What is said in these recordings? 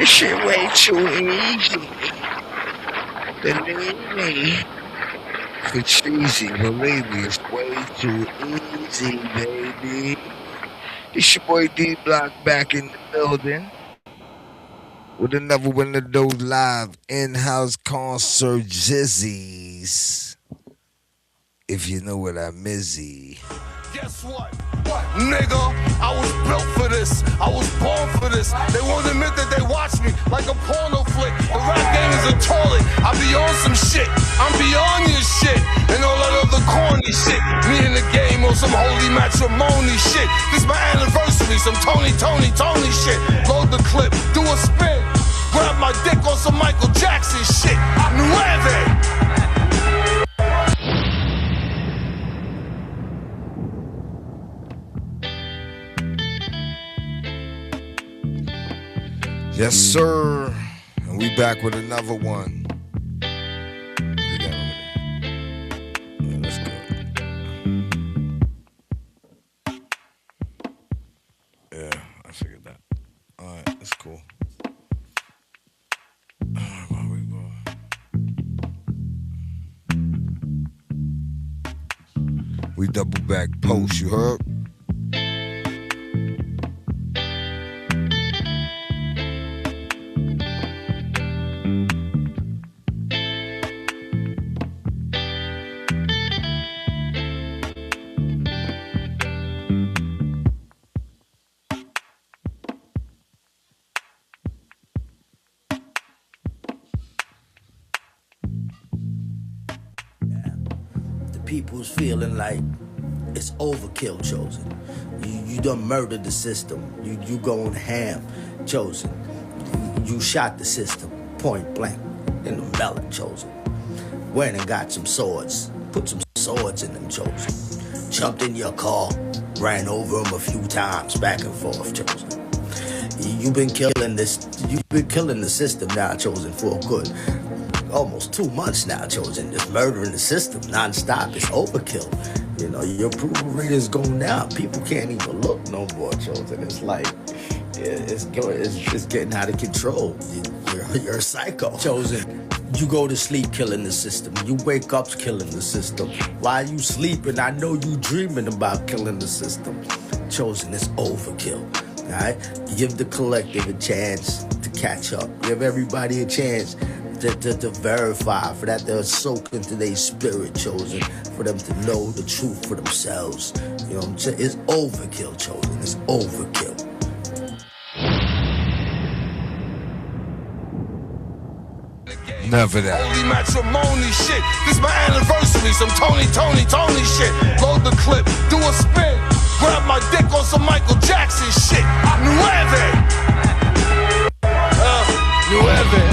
This shit way too easy. Believe me. It's easy, believe me. It's way too easy, baby. It's your boy D Block back in the building with another one of those live in-house concert jizzies. If you know what I mizzy. Guess what? What? Nigga, I was built for this. I was born for this. They won't admit that they watch me like a porno flick. The rap game is a toilet. I be on some shit. I'm beyond your shit. And all that other corny shit. Me in the game on some holy matrimony shit. This my anniversary. Some Tony shit. Load the clip. Do a spin. Grab my dick on some Michael Jackson shit. Nueve. Yes, sir. And we back with another one. What we got over there? Yeah, let's go. Yeah, I figured that. Alright, that's cool. Alright, where we going? We double back post, you heard? People's feeling like it's overkill, Chosen. You done murdered the system. You going ham, Chosen. You shot the system, point blank, in the melon, Chosen. Went and got some swords, put some swords in them, Chosen. Jumped in your car, ran over them a few times, back and forth, Chosen. You've been killing the system now, Chosen, for good. Almost 2 months now, Chosen, just murdering the system nonstop. It's overkill. You know, your approval rate is going down. People can't even look no more, Chosen. It's like, it's getting out of control. You're a psycho, Chosen. You go to sleep killing the system. You wake up killing the system. While you sleeping, I know you dreaming about killing the system. Chosen, it's overkill. All right? Give the collective a chance to catch up. Give everybody a chance to verify, for that they'll soak into their spirit, Chosen, for them to know the truth for themselves. You know what I'm saying? It's overkill, Chosen. It's overkill. Never that. Holy matrimony shit. This my anniversary. Some Tony shit. Load the clip. Do a spin. Grab my dick on some Michael Jackson shit. Nueve.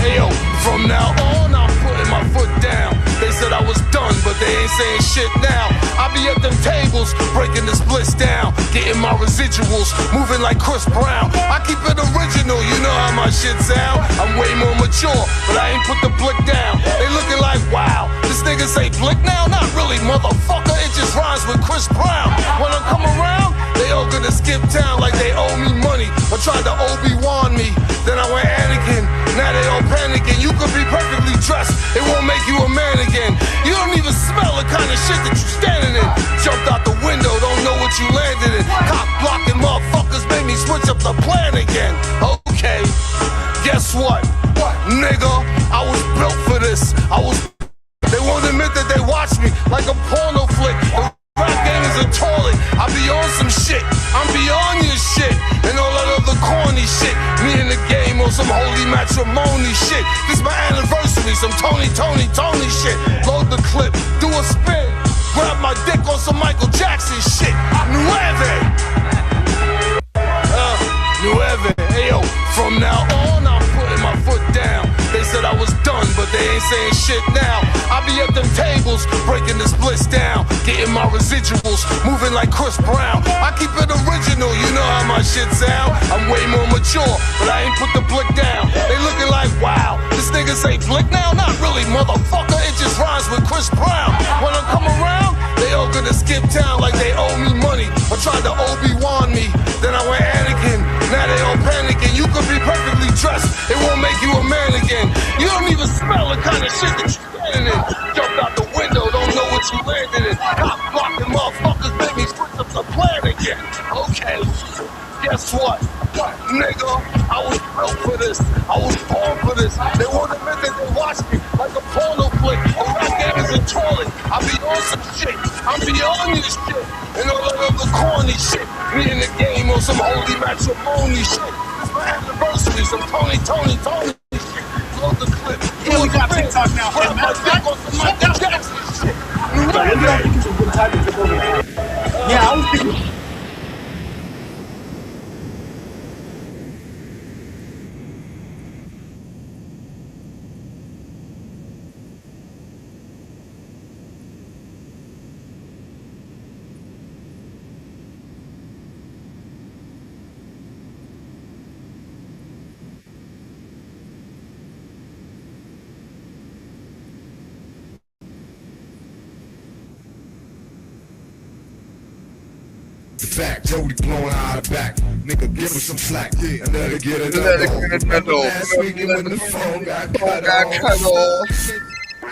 Ayo, from now on, I'm putting my foot down. They said I was done, but they ain't saying shit now. I be at them tables, breaking the splits down, getting my residuals, moving like Chris Brown. I keep it original, you know how my shit sound. I'm way more mature, but I ain't put the blick down. They looking like, wow, this nigga say blick now? Not really, motherfucker, it just rhymes with Chris Brown. When I come around, they all gonna skip town like they owe me money, or tried to Obi-Wan me. Then I went Anakin, now they all panicking. You could be perfectly dressed, it won't make you a man again. You don't even smell the kind of shit that you standing in. Jumped out the window, don't know what you landed in. Cop blocking motherfuckers made me switch up the plan again. Okay, guess what? What? Nigga, I was built for this. They won't admit that they watch me like a porno flick. The rap game is a toilet. I be on some shit. I'm beyond your shit. And all that other corny shit. Me in the game on some holy matrimony shit. This my anniversary. Some Tony shit. Load the clip. Do a spin. Grab my dick on some Michael Jackson shit. Nueve. Nueve. Ayo, from now on, I'm putting my foot down. They said I was done, but they ain't saying shit now. I be at them tables, breaking the splits down, getting my residuals, moving like Chris Brown. I keep it original, you know how my shit sound. I'm way more mature, but I ain't put the blick down. They looking like, wow, this nigga say blick now? Not really, motherfucker, it just rhymes with Chris Brown. When I come around, they all gonna skip town like they owe me money, or tried to Obi-Wan me. Then I went Anakin, now they all panicking. You could be perfectly dressed, it the smell, the kind of shit that you standing in. Jumped out the window, don't know what you landed in. Cop blocking motherfuckers made me switch up the plan again. Okay, guess what? Nigga, I was built for this. I was born for this. They won't admit that they watch me like a porno flick or rap games in toilet. I be on some shit. I'm beyond this shit. And all that other corny shit. Me in the game on some holy matrimony shit. It's my anniversary, some Tony shit. Load the clip. Yeah, we got TikTok now. Grab my dick on some Michael Jackson shit. Yeah, I was thinking. Fact, Jody blowing out the back. Nigga, give him some slack. And let her get another. Last weekend when the phone got cut off.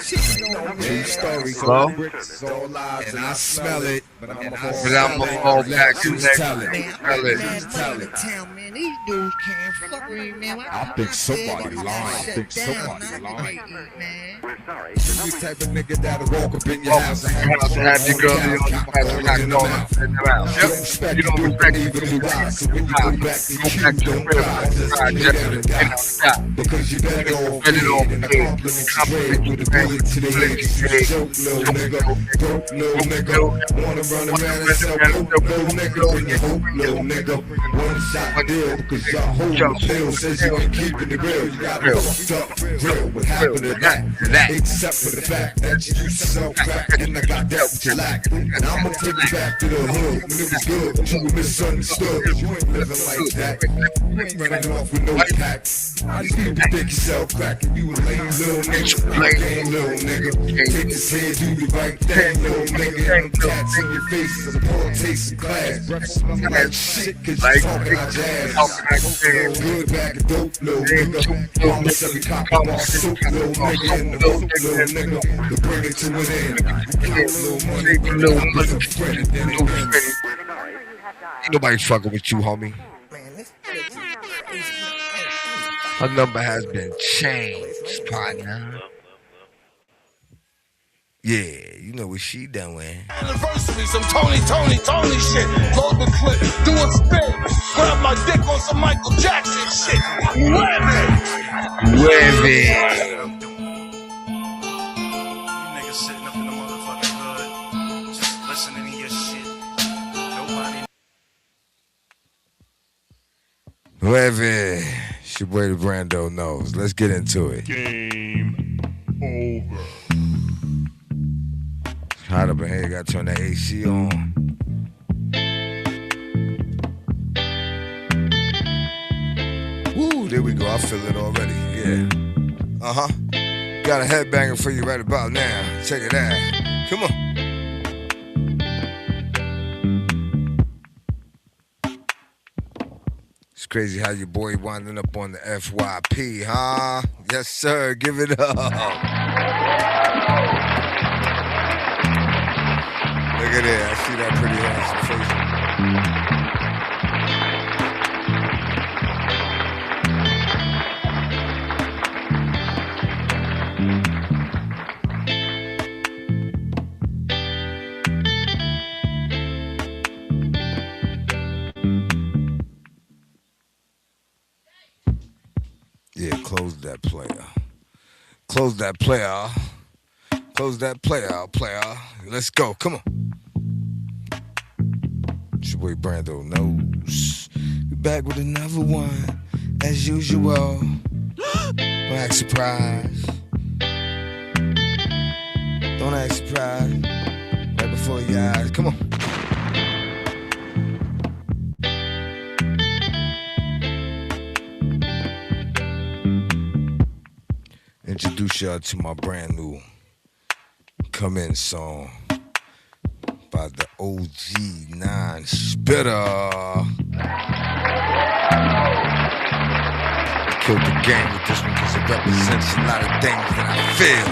True story. Hello? And I smell it. But I'm gonna fall back to next. tell it. Town, man, these dudes can't fuck with me, man. I think somebody lying. I think somebody lying. Man. You type of nigga that'll walk up in your house and Have your girl be on the house knocking on the house. You don't respect even you. the rock. So when you go back to the queue, don't cry. Just get it. Because you better go Get it off and the a head. compliment with a bullet to the head. Joke, little nigga. Dope, little nigga. Wanna run around and sell hope, little nigga. Bring your hope, little nigga. One shot deal, because y'all hold the pill. Says you ain't keeping it real. You got fucked up real. What happened to that? Except for the fact that you used to sell crack and I got that what you lack. And I'ma take you back to the hood when it was good, but you were misunderstood. You ain't living like that. You ain't running off with no pack. These people think you sell crack and you a lame little nigga. Like game little nigga. Take this head, do the right thing, little nigga. And them tats in your face is a poor taste of class. Breath smell like shit cause you talking out jazz. Feel good bag of dope, little nigga. Mama said we cop them off soap, little nigga. In the boat, little nigga. To bring it to an end. You count little money, little nigga. Friend, then it win. Ain't nobody fucking with you, homie. Her number has been changed, partner. Yeah, you know what she doing. Anniversary, some Tony shit. Load the clip, do a spin. Grab my dick on some Michael Jackson shit. Wavy. Niggas sitting up in the motherfucking hood, just listening to your shit. Nobody. Wavy. It's your boy Dabrand knows. Let's get into it. Game over. Hot up in here, gotta turn that AC on. Woo, there we go. I feel it already. Yeah. Got a headbanger for you right about now. Check it out. Come on. It's crazy how your boy winding up on the FYP, huh? Yes, sir. Give it up. Look at it. I see that pretty handsome face. Yeah, close that player. Close that player. Close that player. Let's go. Come on. It's your boy Brando knows. We back with another one, as usual. Don't act surprised. Don't act surprised. Right before your eyes. Come on. Introduce y'all to my brand new Come In song by the OG 9 Spitter. killed the game with this one because it represents a lot of things that I feel.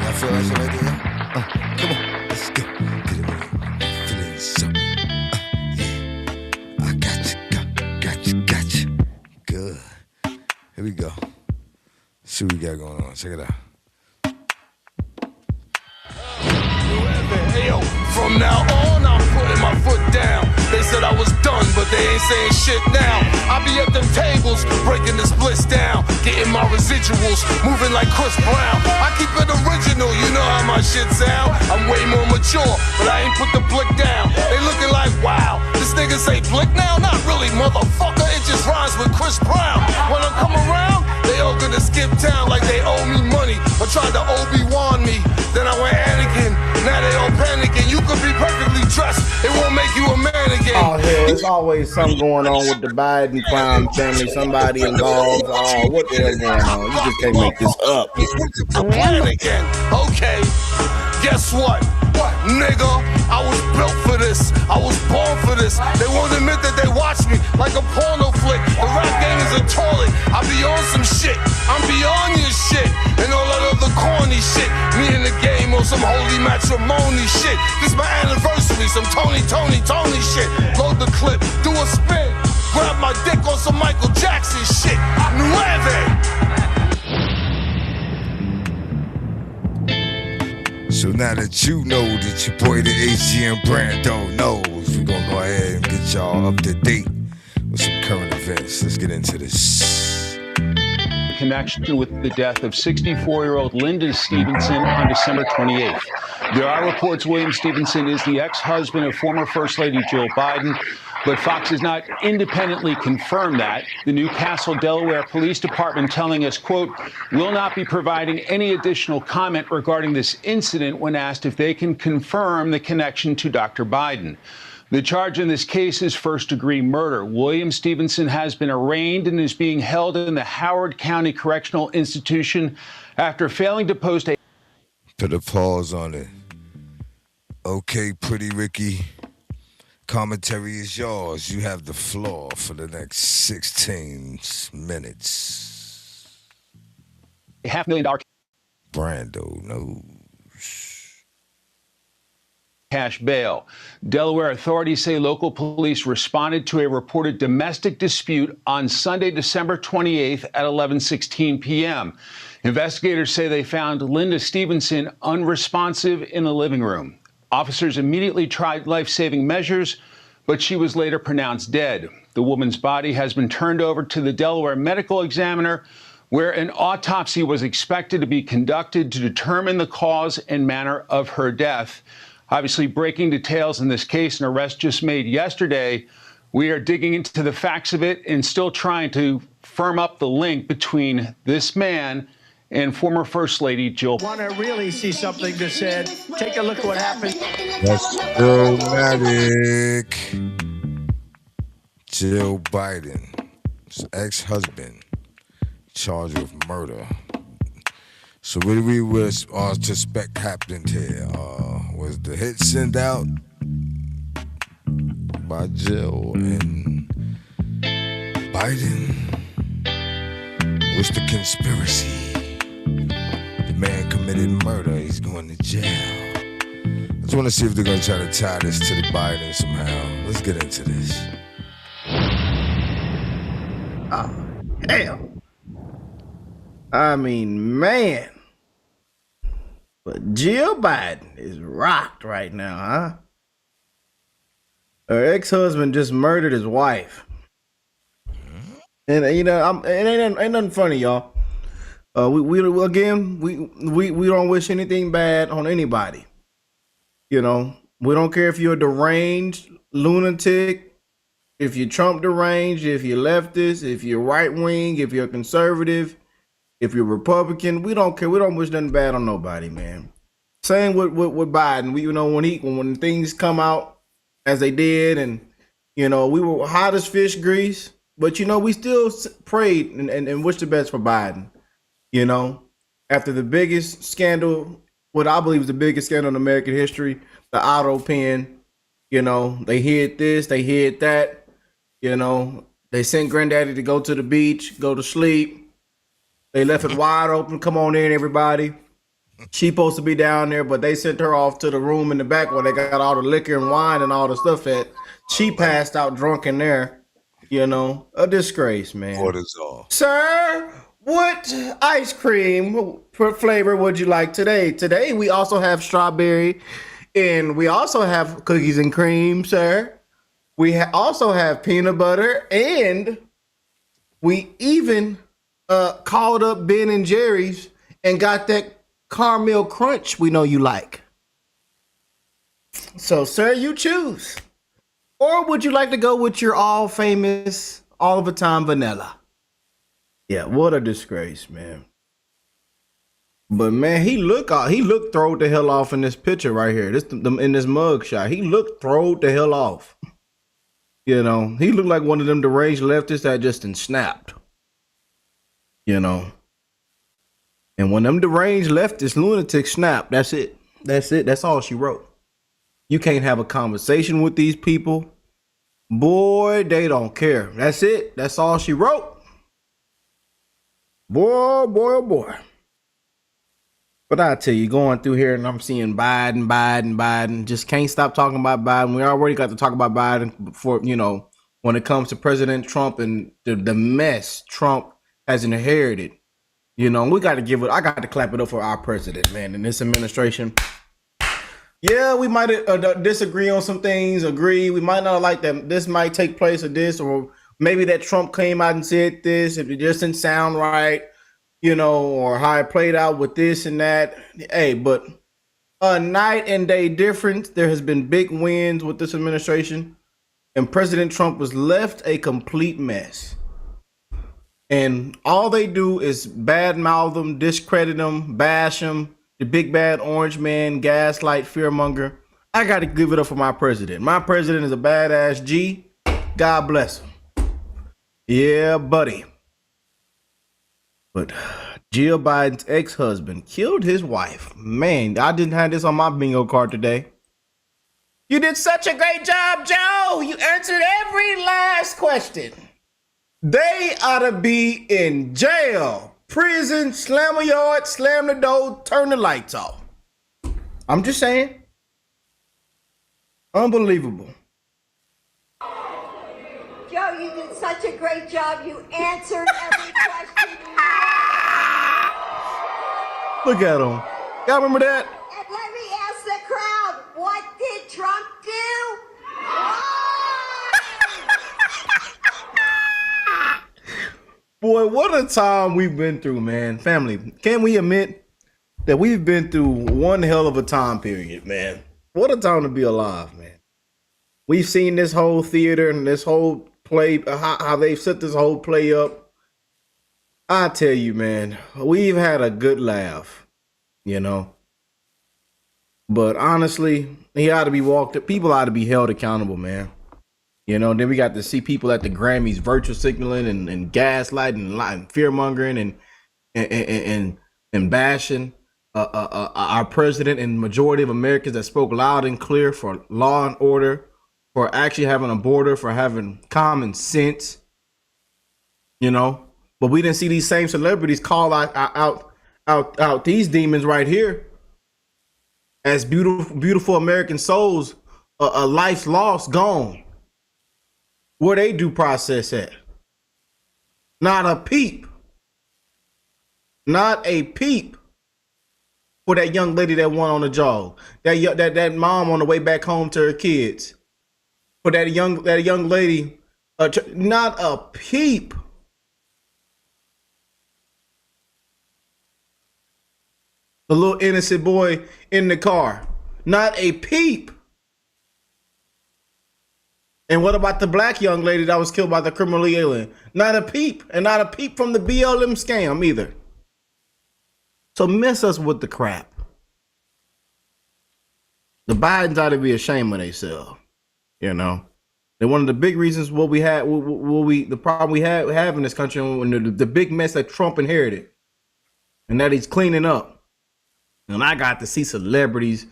Y'all feel that shit right there? Come on, let's go. Get it right. Feeling something. Yeah. I got you. Good. Here we go. See what we got going on. Check it out. Hey, yo, from now on, I'm putting my foot down. They said I was done, but they ain't saying shit now. I be at them tables, breaking this bliss down, getting my residuals, moving like Chris Brown. I keep it original, you know how my shit sound. I'm way more mature, but I ain't put the blick down. They looking like, wow, this nigga say blick now? Not really, motherfucker, it just rhymes with Chris Brown. When I come around, they all gonna skip town like they owe me money, or tried to Obi-Wan me. Then I went Anakin, now they all panicking. You could be perfectly dressed, it won't make you a man again. Oh, hell, there's always something going on with the Biden crime family. Somebody involved. Oh, what the hell going on? You just can't make this up. A plan again. Okay, guess what? Nigga, I was built for this. I was born for this. They won't admit that they watch me like a porno flick. The rap game is a toilet. I be on some shit. I'm beyond your shit and all that other corny shit. Me in the game on some holy matrimony shit. This my anniversary, some Tony shit. Load the clip, do a spin, grab my dick on some Michael Jackson shit. Nueve. So now that you know that your boy the ACM Brando knows, we're gonna go ahead and get y'all up to date with some current events. Let's get into this. Connection with the death of 64-year-old Linda Stevenson on December 28th. There are reports William Stevenson is the ex-husband of former First Lady Jill Biden, but Fox has not independently confirmed that. The New Castle, Delaware Police Department telling us, quote, will not be providing any additional comment regarding this incident when asked if they can confirm the connection to Dr. Biden. The charge in this case is first-degree murder. William Stevenson has been arraigned and is being held in the Howard County Correctional Institution after failing to post a... Put a pause on it. Okay, Pretty Ricky. Commentary is yours. You have the floor for the next 16 minutes. $500,000 Brando knows. cash bail. Delaware authorities say local police responded to a reported domestic dispute on Sunday, December 28th at 11:16 p.m. Investigators say they found Linda Stevenson unresponsive in the living room. Officers immediately tried life-saving measures, but she was later pronounced dead. The woman's body has been turned over to the Delaware medical examiner, where an autopsy was expected to be conducted to determine the cause and manner of her death. Obviously, breaking details in this case, an arrest just made yesterday. We are digging into the facts of it and still trying to firm up the link between this man and former First Lady Jill. Want to really see something that said, take a look at what happened. That's dramatic. Jill Biden's ex-husband charged with murder. So what do we suspect happened here? Was the hit sent out by Jill and Biden? What's the conspiracy? The man committed murder. He's going to jail. I just want to see if they're going to try to tie this to the Biden somehow. Let's get into this. Oh, hell. I mean, man. But Jill Biden is rocked right now, huh? Her ex-husband just murdered his wife. And, you know, it ain't nothing funny, y'all. We don't wish anything bad on anybody. You know, we don't care if you're a deranged lunatic, if you're Trump deranged, if you're leftist, if you're right wing, if you're conservative, if you're Republican. We don't care. We don't wish nothing bad on nobody, man. Same with Biden. When things come out as they did, and we were hot as fish grease, but we still prayed and wished the best for Biden. After the biggest scandal, what I believe is the biggest scandal in American history, the auto pen You know, they hid this, they hid that. You know, they sent granddaddy to go to the beach, go to sleep. They left it wide open. Come on in, everybody. She supposed to be down there, but they sent her off to the room in the back where they got all the liquor and wine and all the stuff at. She passed out drunk in there. You know, a disgrace, man. Cortisol. Sir, what ice cream flavor would you like today? Today we also have strawberry, and we also have cookies and cream, sir. We also have peanut butter, and we even called up Ben and Jerry's and got that caramel crunch we know you like. So, sir, you choose. Or would you like to go with your all famous, all the time vanilla? Yeah, what a disgrace, man. But man, he looked throwed the hell off in this picture right here. In this mug shot. He looked throwed the hell off. You know, he looked like one of them deranged leftists that just snapped. You know. And when them deranged leftist lunatics snap, that's it. That's it. That's all she wrote. You can't have a conversation with these people. Boy, they don't care. That's it. That's all she wrote. Boy, boy, oh boy. But I tell you, going through here and I'm seeing Biden. Just can't stop talking about Biden. We already got to talk about Biden before, you know, when it comes to President Trump and the mess Trump has inherited. You know, I got to clap it up for our president, man, in this administration. Yeah, we might disagree on some things, agree. We might not like that this might take place or this, or maybe that Trump came out and said this, if it just didn't sound right, you know, or how it played out with this and that. Hey, but a night and day difference. There has been big wins with this administration, and President Trump was left a complete mess. And all they do is badmouth them, discredit them, bash them. The big bad orange man, gaslight, fearmonger. I got to give it up for my president. My president is a badass G. God bless him. Yeah, buddy. But Jill Biden's ex-husband killed his wife. Man, I didn't have this on my bingo card today. You did such a great job, Joe. You answered every last question. They ought to be in jail. Prison, slam a yard, slam the door, turn the lights off. I'm just saying. Unbelievable. Joe, you did such a great job. You answered every question. Look at him. Y'all remember that? And let me ask the crowd, what did Trump do? Boy, what a time we've been through, man. Family, can we admit that we've been through one hell of a time period, man? What a time to be alive, man. We've seen this whole theater and this whole play, how they've set this whole play up. I tell you, man, we've had a good laugh, you know. But honestly, he ought to be people ought to be held accountable, man. You know, then we got to see people at the Grammys virtual signaling and gaslighting and fear mongering and bashing our president and majority of Americans that spoke loud and clear for law and order, for actually having a border, for having common sense. You know, but we didn't see these same celebrities call out these demons right here as beautiful American souls, a life lost, gone. Where they due process at? Not a peep. Not a peep for that young lady that went on the jog. That mom on the way back home to her kids. For that young lady, not a peep. The little innocent boy in the car. Not a peep. And what about the black young lady that was killed by the criminal alien? Not a peep. And not a peep from the BLM scam either. So miss us with the crap. The Bidens ought to be ashamed of themselves. You know? And one of the big reasons the problem we have in this country, and the big mess that Trump inherited. And that he's cleaning up. And I got to see celebrities.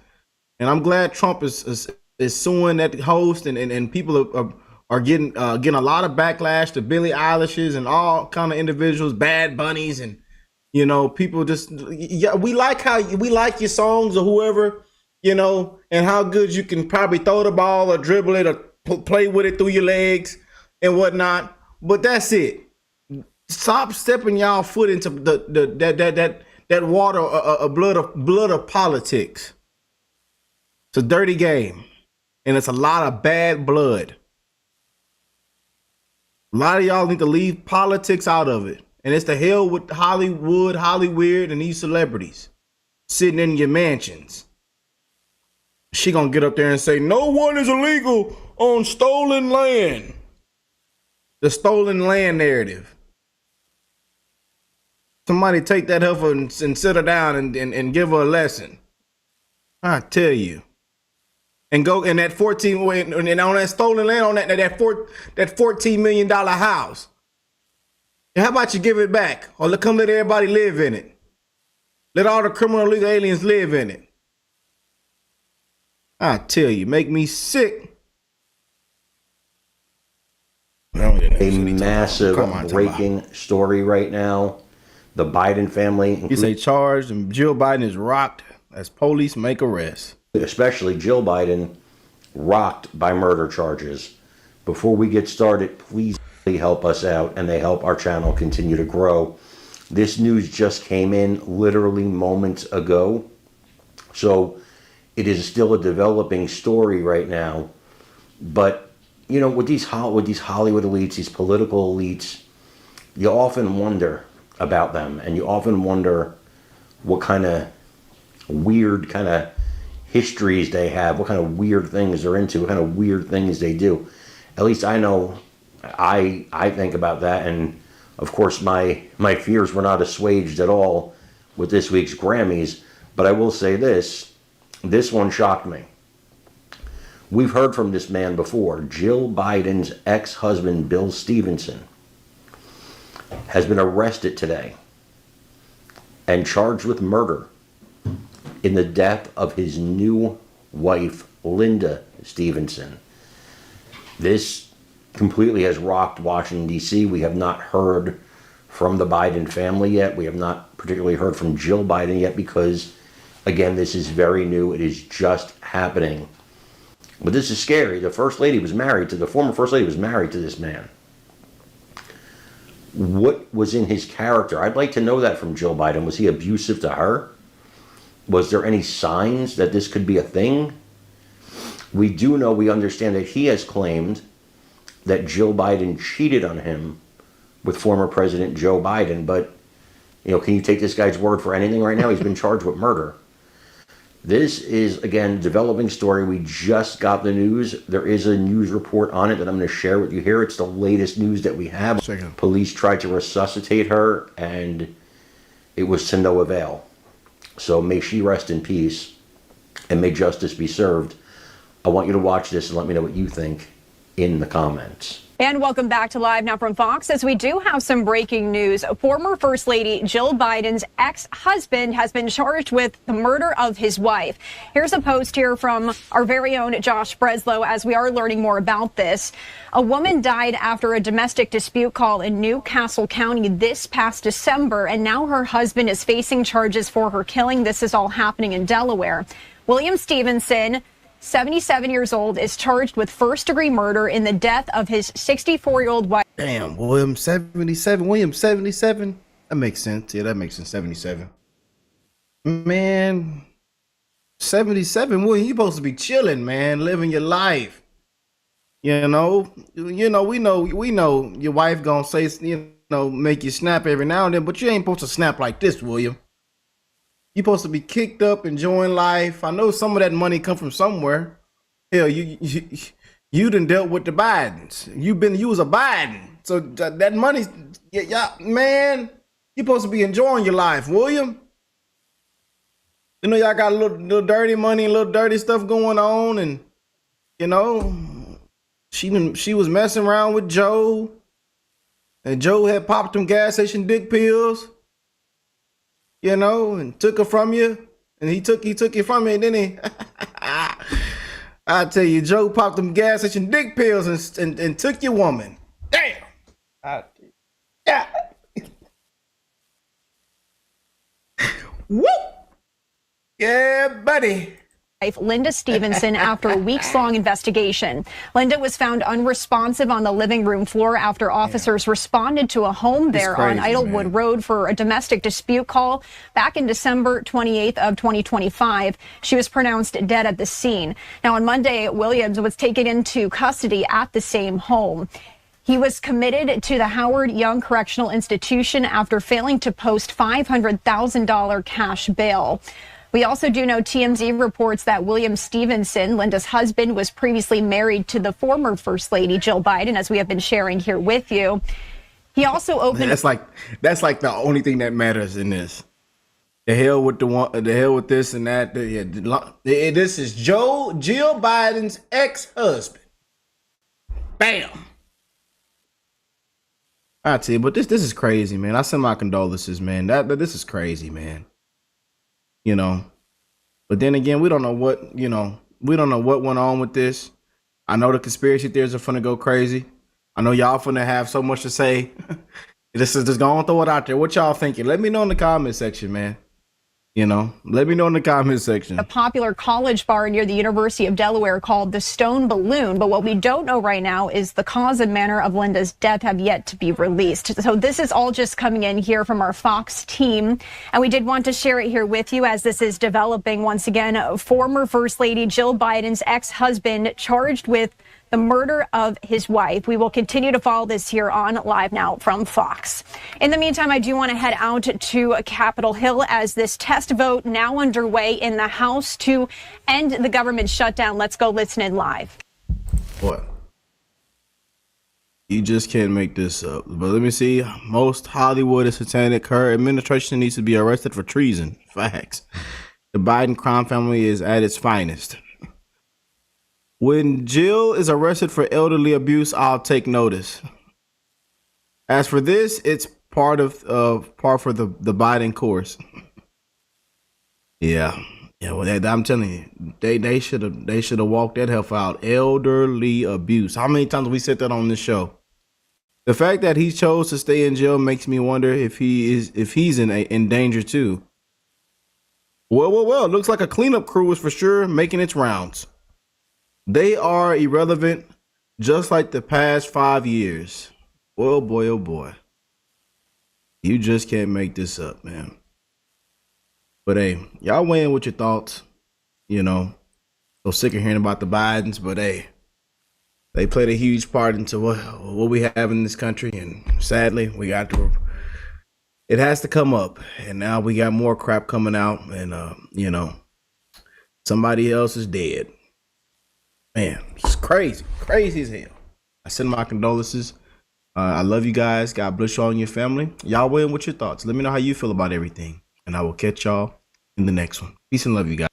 And I'm glad Trump is is suing that host, and people are getting a lot of backlash to Billie Eilish's and all kind of individuals, Bad Bunnies, and people just we like your songs or whoever, and how good you can probably throw the ball or dribble it or play with it through your legs and whatnot. But that's it. Stop stepping y'all foot into that water, blood of politics. It's a dirty game, and it's a lot of bad blood. A lot of y'all need to leave politics out of it, and it's the hell with Hollywood, and these celebrities sitting in your mansions. She gonna get up there and say no one is illegal on stolen land. The stolen land narrative. Somebody take that heifer and sit her down and give her a lesson. I tell you. And go in that 14 and on that stolen land on that $14 million house. And how about you give it back? Or come let everybody live in it. Let all the criminal illegal aliens live in it. I tell you, make me sick. A massive breaking story right now. The Biden family. He's a charged, and Jill Biden is rocked as police make arrests. Especially Jill Biden, rocked by murder charges. Before we get started, please help us out, and they help our channel continue to grow. This news just came in literally moments ago. So it is still a developing story right now. But, with these Hollywood elites, these political elites, you often wonder about them, and you often wonder what kind of weird kind of histories they have, what kind of weird things they're into, what kind of weird things they do. At least I know I think about that, and of course my fears were not assuaged at all with this week's Grammys. But I will say this one shocked me. We've heard from this man before. Jill Biden's ex-husband, Bill Stevenson, has been arrested today and charged with murder in the death of his new wife, Linda Stevenson. This completely has rocked Washington, D.C. We have not heard from the Biden family yet. We have not particularly heard from Jill Biden yet because, again, this is very new. It is just happening. But this is scary. The former first lady was married to this man. What was in his character? I'd like to know that from Jill Biden. Was he abusive to her? Was there any signs that this could be a thing? We understand that he has claimed that Jill Biden cheated on him with former President Joe Biden. But, can you take this guy's word for anything right now? He's been charged with murder. This is, again, a developing story. We just got the news. There is a news report on it that I'm going to share with you here. It's the latest news that we have. Police tried to resuscitate her, and it was to no avail. So may she rest in peace, and may justice be served. I want you to watch this and let me know what you think in the comments. And welcome back to Live Now from Fox, as we do have some breaking news. Former First Lady Jill Biden's ex-husband has been charged with the murder of his wife. Here's a post here from our very own Josh Breslow as we are learning more about this. A woman died after a domestic dispute call in New Castle County this past December, and now her husband is facing charges for her killing. This is all happening in Delaware. William Stevenson, 77 years old, is charged with first-degree murder in the death of his 64-year-old wife. Damn, William 77. That makes sense. Yeah, that makes sense. 77. Man, 77. William, you supposed to be chilling, man, living your life. We know your wife gonna say, make you snap every now and then, but you ain't supposed to snap like this, William. You supposed to be kicked up, enjoying life. I know some of that money come from somewhere. Hell, you done dealt with the Bidens. You was a Biden, so that money, yeah, man. You supposed to be enjoying your life, William. Y'all got a little dirty money, a little dirty stuff going on, and she was messing around with Joe, and Joe had popped them gas station dick pills. And took her from you, and he took it from you, and then I tell you, Joe popped them gas station dick pills and took your woman. Damn. Yeah. Whoop. Yeah, buddy. Linda Stevenson after a weeks-long investigation. Linda was found unresponsive on the living room floor after officers responded to a home there on Idlewood Road for a domestic dispute call back in December 28th of 2025. She was pronounced dead at the scene. Now, on Monday, Williams was taken into custody at the same home. He was committed to the Howard Young Correctional Institution after failing to post $500,000 cash bail. We also do know TMZ reports that William Stevenson, Linda's husband, was previously married to the former First Lady, Jill Biden, as we have been sharing here with you. He also opened... That's like the only thing that matters in this. The hell with this and that. This is Jill Biden's ex-husband. Bam. I tell you, but this is crazy, man. I send my condolences, man. This is crazy, man. You know, but then again, we don't know what went on with this. I know the conspiracy theories are finna go crazy. I know y'all finna have so much to say. This is just gonna throw it out there. What y'all thinking? Let me know in the comment section, man. You know, let me know in the comment section. A popular college bar near the University of Delaware called the Stone Balloon. But what we don't know right now is the cause and manner of Linda's death have yet to be released. So this is all just coming in here from our Fox team. And we did want to share it here with you as this is developing. Once again, former First Lady Jill Biden's ex-husband charged with the murder of his wife. We will continue to follow this here on Live Now from Fox. In the meantime, I do want to head out to Capitol Hill as this test vote now underway in the House to end the government shutdown. Let's go listen in live. What? You just can't make this up. But let me see. Most Hollywood is satanic. Her administration needs to be arrested for treason. Facts. The Biden crime family is at its finest. When Jill is arrested for elderly abuse, I'll take notice. As for this, it's part for the Biden course. Yeah. Well, I'm telling you, they should have walked that health out. Elderly abuse. How many times have we said that on this show? The fact that he chose to stay in jail makes me wonder if he's in danger too. Well. It looks like a cleanup crew is for sure making its rounds. They are irrelevant, just like the past 5 years. Oh boy. You just can't make this up, man. But hey, y'all weigh in with your thoughts. You know, so sick of hearing about the Bidens, but hey, they played a huge part into what we have in this country. And sadly, it has to come up. And now we got more crap coming out. And, somebody else is dead. Man, it's crazy as hell. I send my condolences. I love you guys. God bless y'all and your family. Y'all weigh in with your thoughts. Let me know how you feel about everything. And I will catch y'all in the next one. Peace and love, you guys.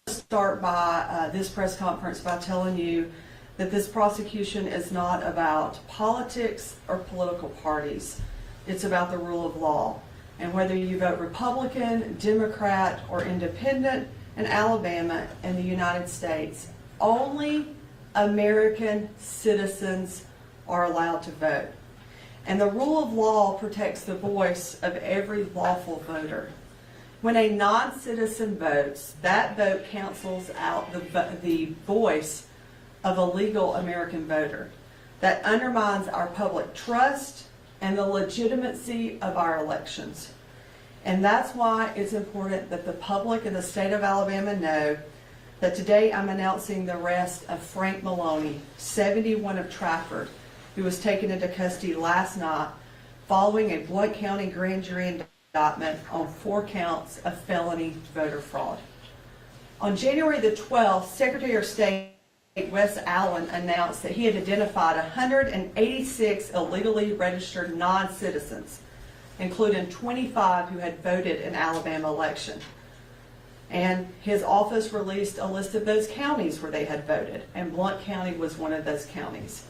Start by this press conference by telling you that this prosecution is not about politics or political parties. It's about the rule of law. And whether you vote Republican, Democrat, or Independent in Alabama and the United States, only American citizens are allowed to vote. And the rule of law protects the voice of every lawful voter. When a non-citizen votes, that vote cancels out the voice of a legal American voter. That undermines our public trust and the legitimacy of our elections. And that's why it's important that the public in the state of Alabama know that today I'm announcing the arrest of Frank Maloney, 71 of Trafford, who was taken into custody last night following a Blount County grand jury indictment on 4 counts of felony voter fraud. On January the 12th, Secretary of State Wes Allen announced that he had identified 186 illegally registered non-citizens, including 25 who had voted in Alabama election. And his office released a list of those counties where they had voted, and Blount County was one of those counties.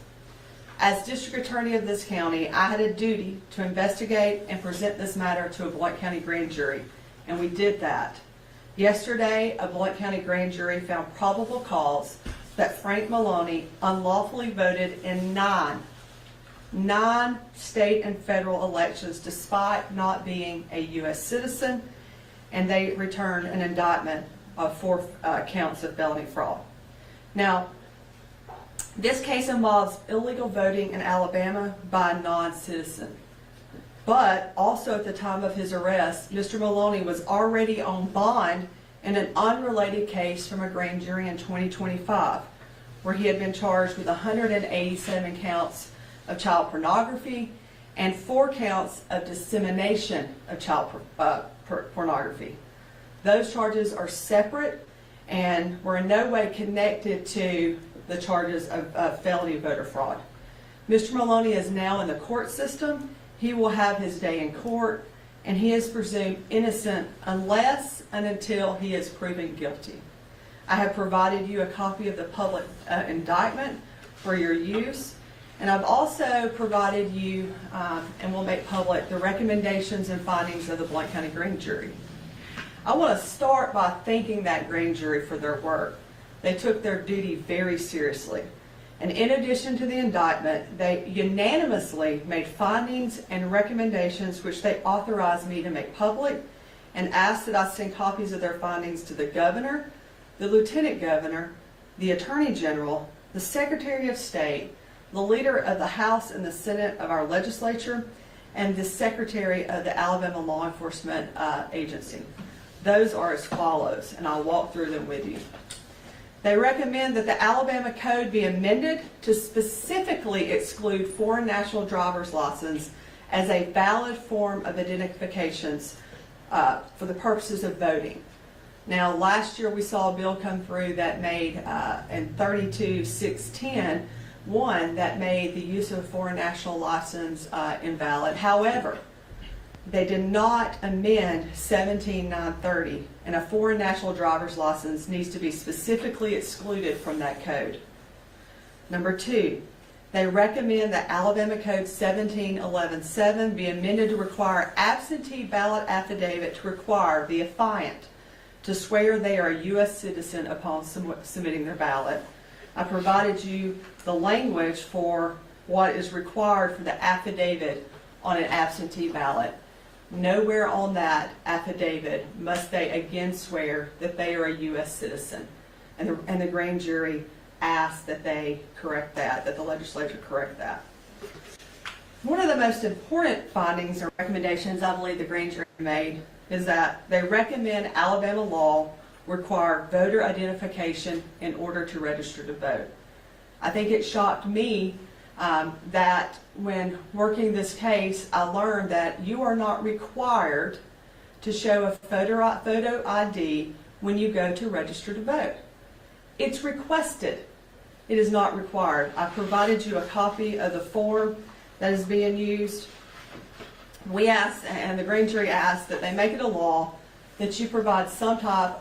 As district attorney of this county, I had a duty to investigate and present this matter to a Blount County grand jury, and we did that. Yesterday, a Blount County grand jury found probable cause that Frank Maloney unlawfully voted in nine state and federal elections despite not being a U.S. citizen, and they returned an indictment of 4 counts of felony fraud. Now, this case involves illegal voting in Alabama by a non-citizen. But also at the time of his arrest, Mr. Maloney was already on bond in an unrelated case from a grand jury in 2025, where he had been charged with 187 counts of child pornography and 4 counts of dissemination of child pornography. Those charges are separate and were in no way connected to the charges of felony voter fraud. Mr. Maloney is now in the court system. He will have his day in court, and he is presumed innocent unless and until he is proven guilty. I have provided you a copy of the public indictment for your use, and I've also provided you, and will make public, the recommendations and findings of the Blount County grand jury. I want to start by thanking that grand jury for their work. They took their duty very seriously. And in addition to the indictment, they unanimously made findings and recommendations which they authorized me to make public, and asked that I send copies of their findings to the governor, the lieutenant governor, the attorney general, the secretary of state, the leader of the House and the Senate of our legislature, and the secretary of the Alabama Law Enforcement Agency. Those are as follows, and I'll walk through them with you. They recommend that the Alabama Code be amended to specifically exclude foreign national driver's license as a valid form of identifications for the purposes of voting. Now, last year we saw a bill come through that made, in 32-610, one that made the use of a foreign national license invalid. However, they did not amend 17-930, and a foreign national driver's license needs to be specifically excluded from that code. Number 2, they recommend that Alabama Code 17-11-7 be amended to require absentee ballot affidavit to require the affiant to swear they are a U.S. citizen upon submitting their ballot. I provided you the language for what is required for the affidavit on an absentee ballot. Nowhere on that affidavit must they again swear that they are a U.S. citizen. And the grand jury asked that they correct that the legislature correct that. One of the most important findings or recommendations I believe the grand jury made is that they recommend Alabama law require voter identification in order to register to vote. I think it shocked me that when working this case, I learned that you are not required to show a photo ID when you go to register to vote. It's requested. It is not required. I provided you a copy of the form that is being used. We asked, and the grand jury asked, that they make it a law that you provide some type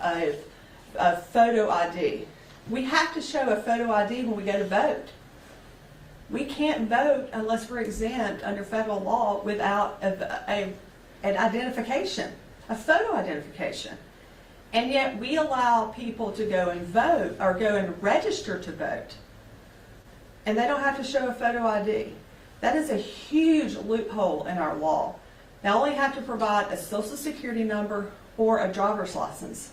of photo ID. We have to show a photo ID when we go to vote. We can't vote unless we're exempt under federal law without an identification, a photo identification. And yet we allow people to go and vote or go and register to vote, and they don't have to show a photo ID. That is a huge loophole in our law. They only have to provide a social security number or a driver's license.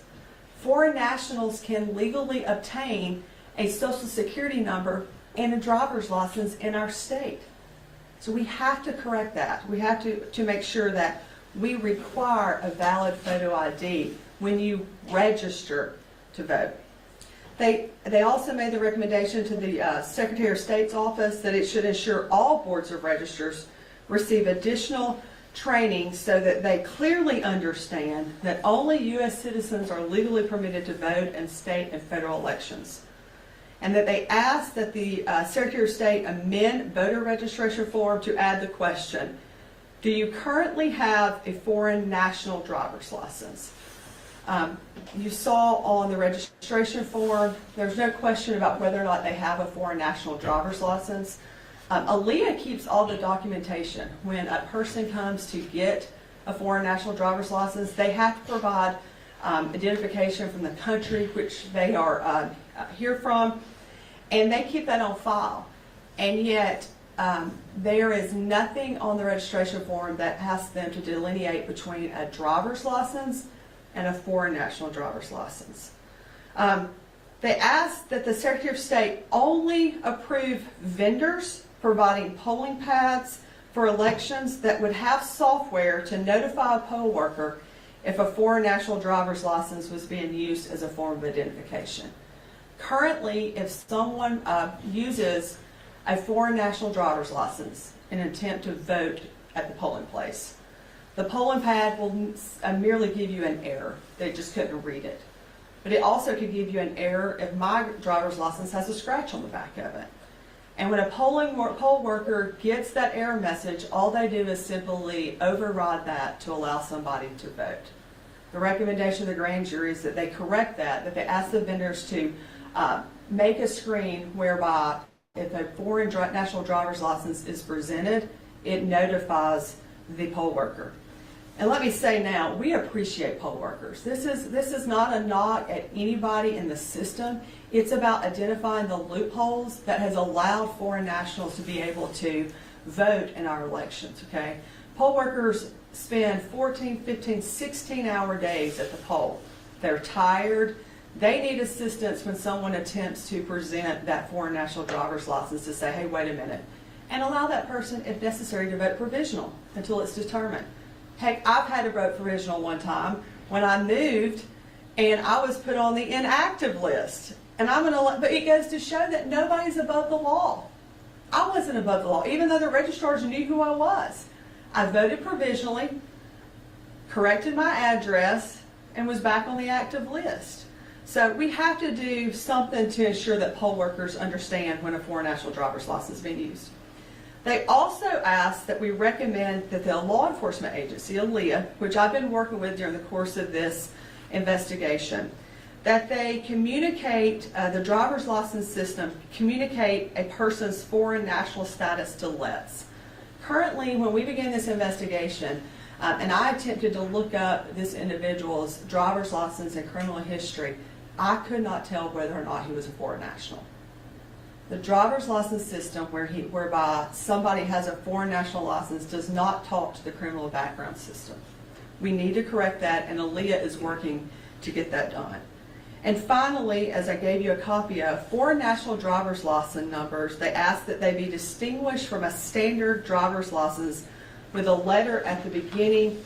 Foreign nationals can legally obtain a social security number and a driver's license in our state. So we have to correct that. We have to make sure that we require a valid photo ID when you register to vote. They also made the recommendation to the Secretary of State's office that it should ensure all boards of registers receive additional training so that they clearly understand that only U.S. citizens are legally permitted to vote in state and federal elections. And that they ask that the Secretary of State amend voter registration form to add the question, do you currently have a foreign national driver's license? You saw on the registration form, there's no question about whether or not they have a foreign national driver's license. Aaliyah keeps all the documentation. When a person comes to get a foreign national driver's license, they have to provide identification from the country which they are here from, and they keep that on file. And yet, there is nothing on the registration form that asks them to delineate between a driver's license and a foreign national driver's license. They ask that the Secretary of State only approve vendors providing polling pads for elections that would have software to notify a poll worker if a foreign national driver's license was being used as a form of identification. Currently, if someone uses a foreign national driver's license in an attempt to vote at the polling place, the polling pad will merely give you an error. They just couldn't read it. But it also could give you an error if my driver's license has a scratch on the back of it. And when a poll worker gets that error message, all they do is simply override that to allow somebody to vote. The recommendation of the grand jury is that they correct that they ask the vendors to make a screen whereby if a foreign national driver's license is presented, it notifies the poll worker. And let me say now, we appreciate poll workers. This is not a knock at anybody in the system. It's about identifying the loopholes that has allowed foreign nationals to be able to vote in our elections, okay? Poll workers spend 14, 15, 16-hour days at the poll. They're tired. They need assistance when someone attempts to present that foreign national driver's license to say, hey, wait a minute, and allow that person, if necessary, to vote provisional until it's determined. Heck, I've had to vote provisional one time when I moved and I was put on the inactive list. And but it goes to show that nobody's above the law. I wasn't above the law, even though the registrars knew who I was. I voted provisionally, corrected my address, and was back on the active list. So we have to do something to ensure that poll workers understand when a foreign national driver's license is being used. They also asked that we recommend that the law enforcement agency, ALEA, which I've been working with during the course of this investigation, that they communicate, the driver's license system, communicate a person's foreign national status to LETS. Currently, when we began this investigation, and I attempted to look up this individual's driver's license and criminal history, I could not tell whether or not he was a foreign national. The driver's license system whereby somebody has a foreign national license does not talk to the criminal background system. We need to correct that, and ALEA is working to get that done. And finally, as I gave you a copy of, foreign national driver's license numbers, they ask that they be distinguished from a standard driver's license with a letter at the beginning,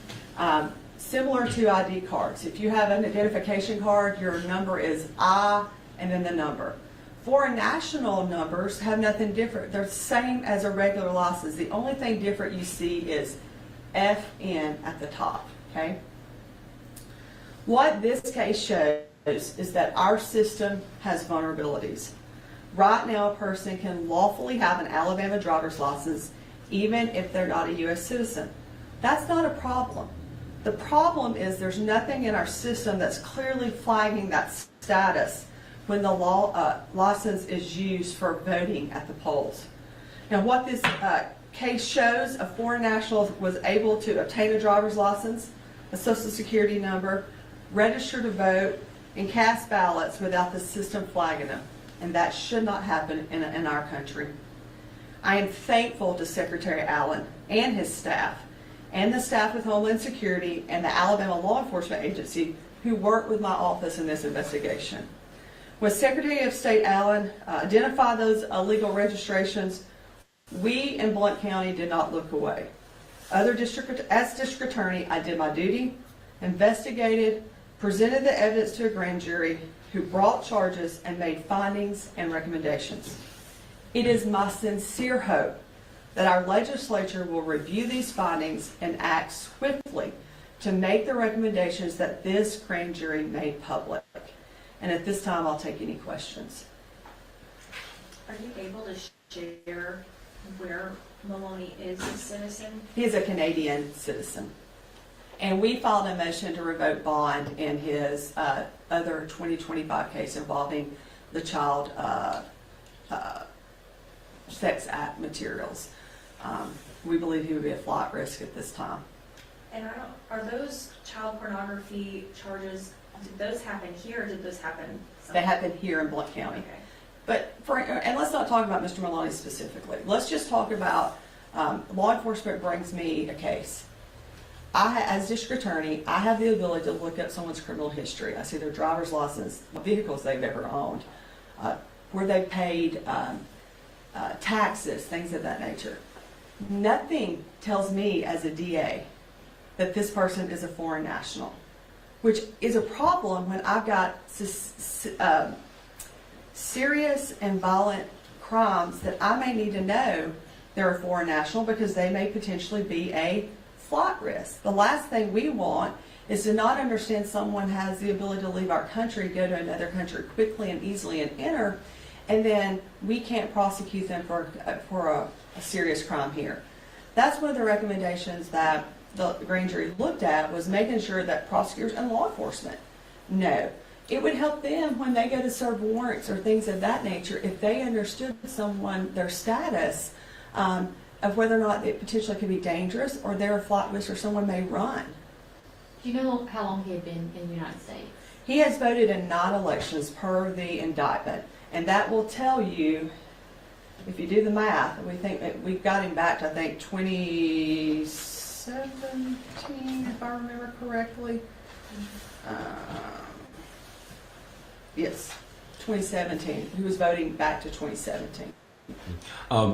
similar to ID cards. If you have an identification card, your number is I and then the number. Foreign national numbers have nothing different. They're the same as a regular license. The only thing different you see is FN at the top, okay? What this case shows is that our system has vulnerabilities. Right now, a person can lawfully have an Alabama driver's license even if they're not a U.S. citizen. That's not a problem. The problem is there's nothing in our system that's clearly flagging that status when the license is used for voting at the polls. Now, what this case shows, a foreign national was able to obtain a driver's license, a social security number, register to vote, and cast ballots without the system flagging them. And that should not happen in our country. I am thankful to Secretary Allen and his staff, and the staff with Homeland Security and the Alabama Law Enforcement Agency who worked with my office in this investigation. When Secretary of State Allen identified those illegal registrations, we in Blount County did not look away. As district attorney, I did my duty, investigated, presented the evidence to a grand jury who brought charges and made findings and recommendations. It is my sincere hope that our legislature will review these findings and act swiftly to make the recommendations that this grand jury made public. And at this time, I'll take any questions. Are you able to share where Maloney is a citizen? He is a Canadian citizen. And we filed a motion to revoke bond in his other 2025 case involving the child sex act materials. We believe he would be a flight risk at this time. And are those child pornography charges, did those happen here or did those happen They happen here in Blount County. Okay. But and let's not talk about Mr. Maloney specifically. Let's just talk about law enforcement brings me a case. As district attorney, I have the ability to look up someone's criminal history. I see their driver's license, vehicles they've ever owned, where they paid taxes, things of that nature. Nothing tells me as a DA that this person is a foreign national, which is a problem when I've got serious and violent crimes that I may need to know they're a foreign national because they may potentially be a flight risk. The last thing we want is to not understand someone has the ability to leave our country, go to another country quickly and easily and enter, and then we can't prosecute them for a serious crime here. That's one of the recommendations that the grand jury looked at, was making sure that prosecutors and law enforcement know. It would help them when they go to serve warrants or things of that nature if they understood someone, their status, of whether or not it potentially could be dangerous or they're a flight risk or someone may run. Do you know how long he had been in the United States? He has voted in 9 elections per the indictment, and that will tell you, if you do the math, we think that we've got him back to, I think, 2017, if I remember correctly. Yes, 2017. He was voting back to 2017.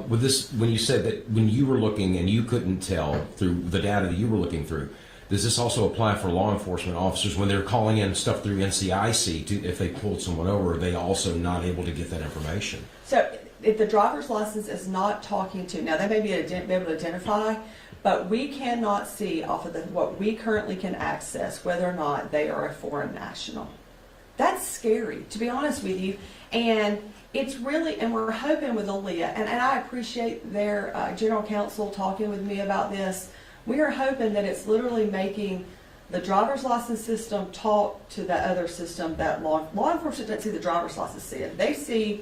With this, when you said that when you were looking and you couldn't tell through the data that you were looking through, does this also apply for law enforcement officers when they're calling in stuff through NCIC? If they pulled someone over, are they also not able to get that information? So if the driver's license is not talking to, now they may be able to identify, but we cannot see off of what we currently can access whether or not they are a foreign national. That's scary, to be honest with you. And it's really, and we're hoping with Aaliyah, and I appreciate their general counsel talking with me about this. We are hoping that it's literally making the driver's license system talk to the other system that law enforcement doesn't see the driver's license see it. They see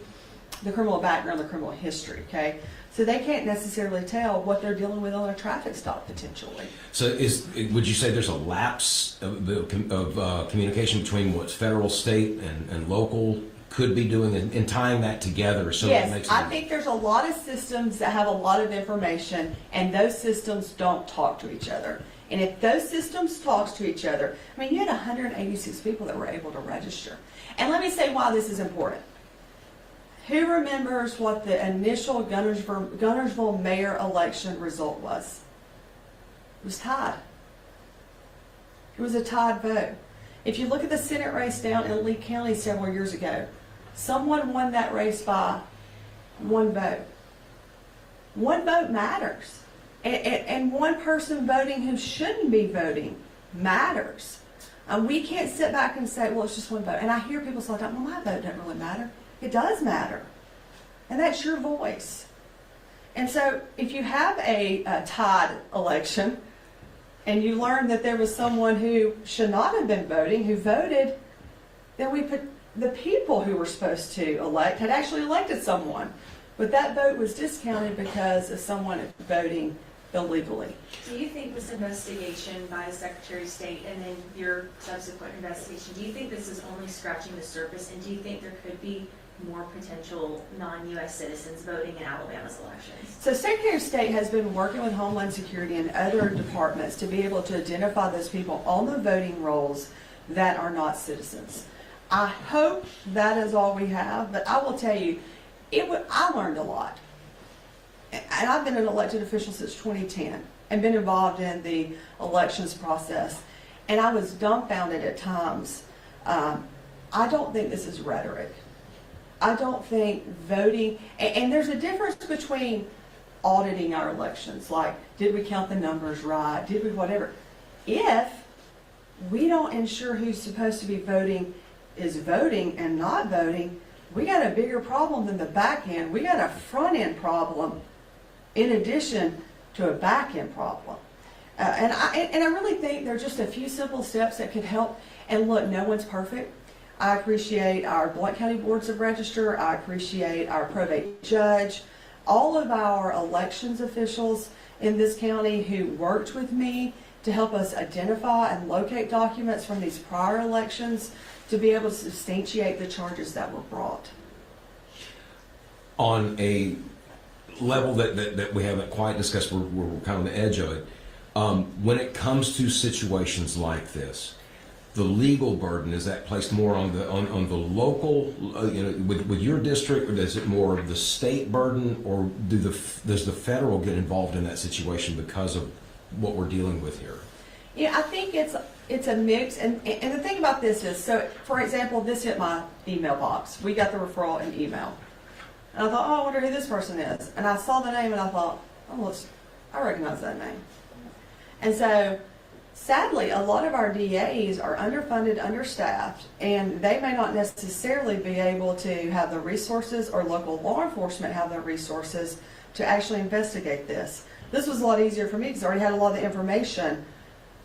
the criminal background, the criminal history, okay? So they can't necessarily tell what they're dealing with on a traffic stop potentially. So would you say there's a lapse of communication between what's federal, state, and local could be doing and tying that together? So yes, it makes I think there's a lot of systems that have a lot of information, and those systems don't talk to each other. And if those systems talk to each other, I mean, you had 186 people that were able to register. And let me say why this is important. Who remembers what the initial Gunnersville mayor election result was? It was tied. It was a tied vote. If you look at the Senate race down in Lee County several years ago, someone won that race by 1 vote. 1 vote matters. And one person voting who shouldn't be voting matters. We can't sit back and say, well, it's just 1 vote. And I hear people say, well, my vote doesn't really matter. It does matter. And that's your voice. And so if you have a tied election and you learn that there was someone who should not have been voting, who voted, then we put the people who were supposed to elect had actually elected someone. But that vote was discounted because of someone voting illegally. Do you think this investigation by the Secretary of State and then your subsequent investigation, do you think this is only scratching the surface, and do you think there could be more potential non-U.S. citizens voting in Alabama's elections? So Secretary of State has been working with Homeland Security and other departments to be able to identify those people on the voting rolls that are not citizens. I hope that is all we have, but I will tell you, I learned a lot. And I've been an elected official since 2010 and been involved in the elections process. And I was dumbfounded at times. I don't think this is rhetoric. I don't think voting, and there's a difference between auditing our elections, like did we count the numbers right, did we whatever. If we don't ensure who's supposed to be voting is voting and not voting, we got a bigger problem than the back end. We got a front end problem in addition to a back end problem. And I really think there are just a few simple steps that could help. And look, no one's perfect. I appreciate our Blount County Boards of Register. I appreciate our probate judge. all of our elections officials in this county who worked with me to help us identify and locate documents from these prior elections to be able to substantiate the charges that were brought. On a level that we haven't quite discussed, we're kind of on the edge of it. When it comes to situations like this, the legal burden, is that placed more on the local, with your district, or is it more of the state burden, or does the federal get involved in that situation because of what we're dealing with here? Yeah, I think it's a mix, and the thing about this is, so for example, this hit my email box. We got the referral in email, and I thought, oh, I wonder who this person is, and I saw the name, and I thought, oh, I recognize that name, and so. Sadly, a lot of our DAs are underfunded, understaffed, and they may not necessarily be able to have the resources, or local law enforcement have the resources to actually investigate this. This was a lot easier for me because I already had a lot of the information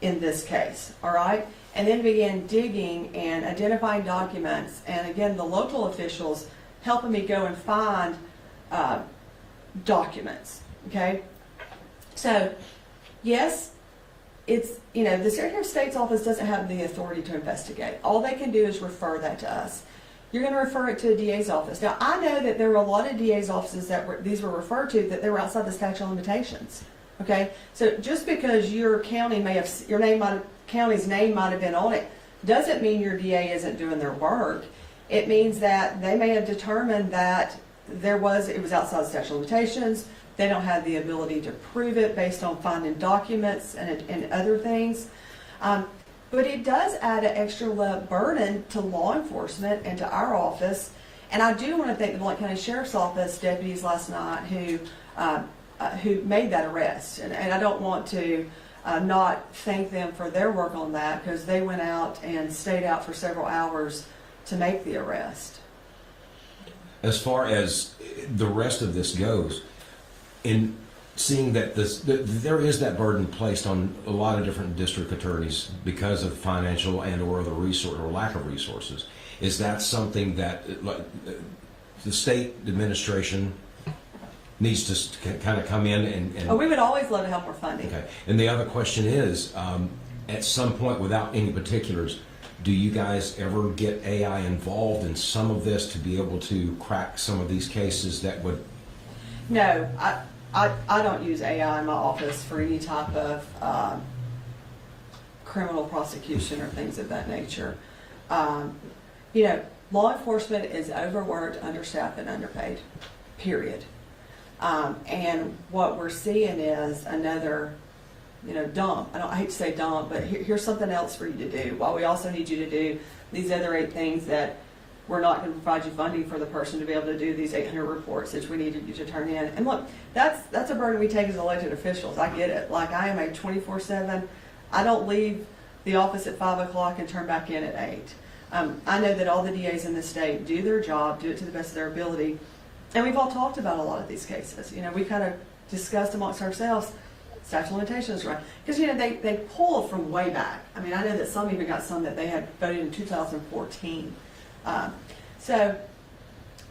in this case, all right? And then began digging and identifying documents, and again, the local officials helping me go and find documents, okay? So, yes, it's, the Secretary of State's office doesn't have the authority to investigate. All they can do is refer that to us. You're going to refer it to a DA's office. Now, I know that there were a lot of DA's offices that these were referred to, that they were outside the statute of limitations. Okay, so just because your county county's name might have been on it, doesn't mean your DA isn't doing their work. It means that they may have determined that it was outside the statute of limitations. They don't have the ability to prove it based on finding documents and other things. But it does add an extra burden to law enforcement and to our office. And I do want to thank the Blount County Sheriff's Office deputies last night who made that arrest. And I don't want to not thank them for their work on that, because they went out and stayed out for several hours to make the arrest. As far as the rest of this goes, in seeing that there is that burden placed on a lot of different district attorneys because of financial and or other resource or lack of resources, is that something that the state administration needs to kind of come in and we would always love to help more funding. Okay. And the other question is, at some point, without any particulars, do you guys ever get AI involved in some of this to be able to crack some of these cases that would? No, I don't use AI in my office for any type of criminal prosecution or things of that nature. Law enforcement is overworked, understaffed, and underpaid, period. And what we're seeing is another, dump. I hate to say dump, but here's something else for you to do, while we also need you to do these other 8 things that we're not going to provide you funding for the person to be able to do these 800 reports that we needed you to turn in. And look, that's a burden we take as elected officials. I get it. Like, I am a 24/7. I don't leave the office at 5 o'clock and turn back in at 8. I know that all the DAs in the state do their job, do it to the best of their ability. And we've all talked about a lot of these cases. We kind of discussed amongst ourselves, statute of limitations, right? Because, they pull from way back. I mean, I know that some even got some that they had voted in 2014. So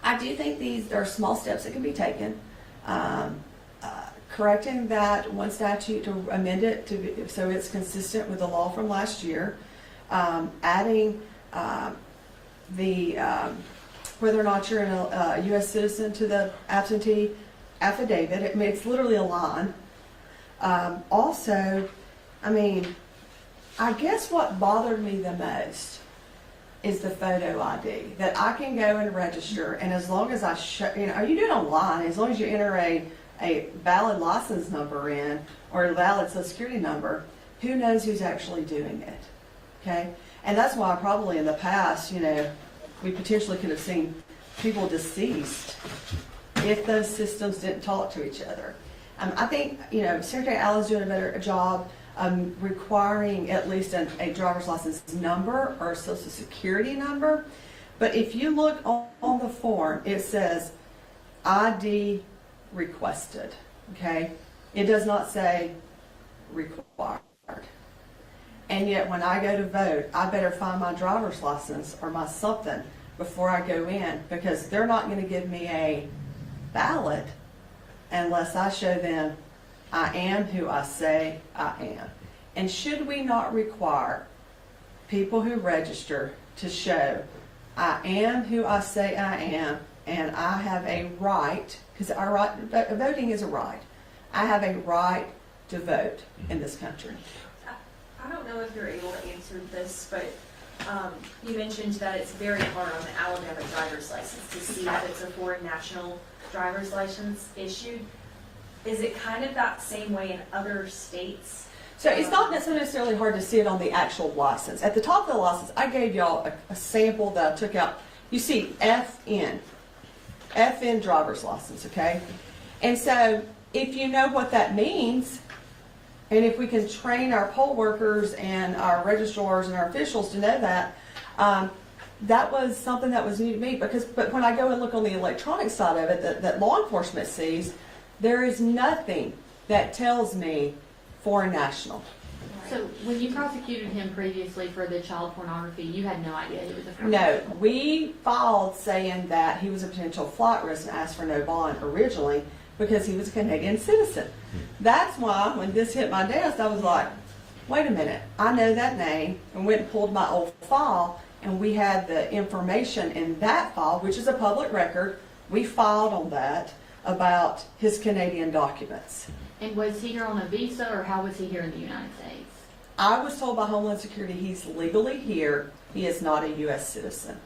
I do think there are small steps that can be taken. Correcting that one statute to amend it so it's consistent with the law from last year. Adding whether or not you're a U.S. citizen to the absentee affidavit. I mean, it's literally a line. Also, I guess what bothered me the most is the photo ID, that I can go and register, and as long as you do it online, as long as you enter a valid license number in, or a valid Social Security number, who knows who's actually doing it, okay? And that's why probably in the past, we potentially could have seen people deceased if those systems didn't talk to each other. I think, Secretary Allen's doing a better job requiring at least a driver's license number or a Social Security number. But if you look on the form, it says ID requested, okay? It does not say required. And yet when I go to vote, I better find my driver's license or my something before I go in, because they're not going to give me a ballot unless I show them I am who I say I am. And should we not require people who register to show I am who I say I am, and I have a right, because our right, voting is a right. I have a right to vote in this country. I don't know if you're able to answer this, but you mentioned that it's very hard on the Alabama driver's license to see if it's a foreign national driver's license issued. Is it kind of that same way in other states? So it's not necessarily hard to see it on the actual license. At the top of the license, I gave y'all a sample that I took out. You see FN driver's license, okay? And so if you know what that means, and if we can train our poll workers and our registrars and our officials to know that, that was something that was new to me. But when I go and look on the electronic side of it that law enforcement sees, there is nothing that tells me foreign national. So when you prosecuted him previously for the child pornography, you had no idea he was a foreign No, national? we filed saying that he was a potential flight risk and asked for no bond originally because he was a Canadian citizen. That's why when this hit my desk, I was like, wait a minute, I know that name, and went and pulled my old file, and we had the information in that file, which is a public record. We filed on that about his Canadian documents. And was he here on a visa, or how was he here in the United States? I was told by Homeland Security he's legally here. He is not a U.S. citizen.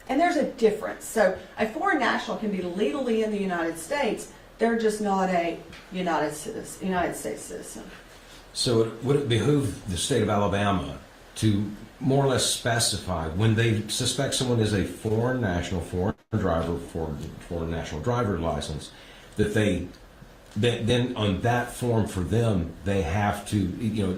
And there's a difference. So a foreign national can be legally in the United States. They're just not a United States citizen. So would it behoove the state of Alabama to more or less specify when they suspect someone is a foreign national, foreign driver, foreign national driver license, that then on that form for them, they have to,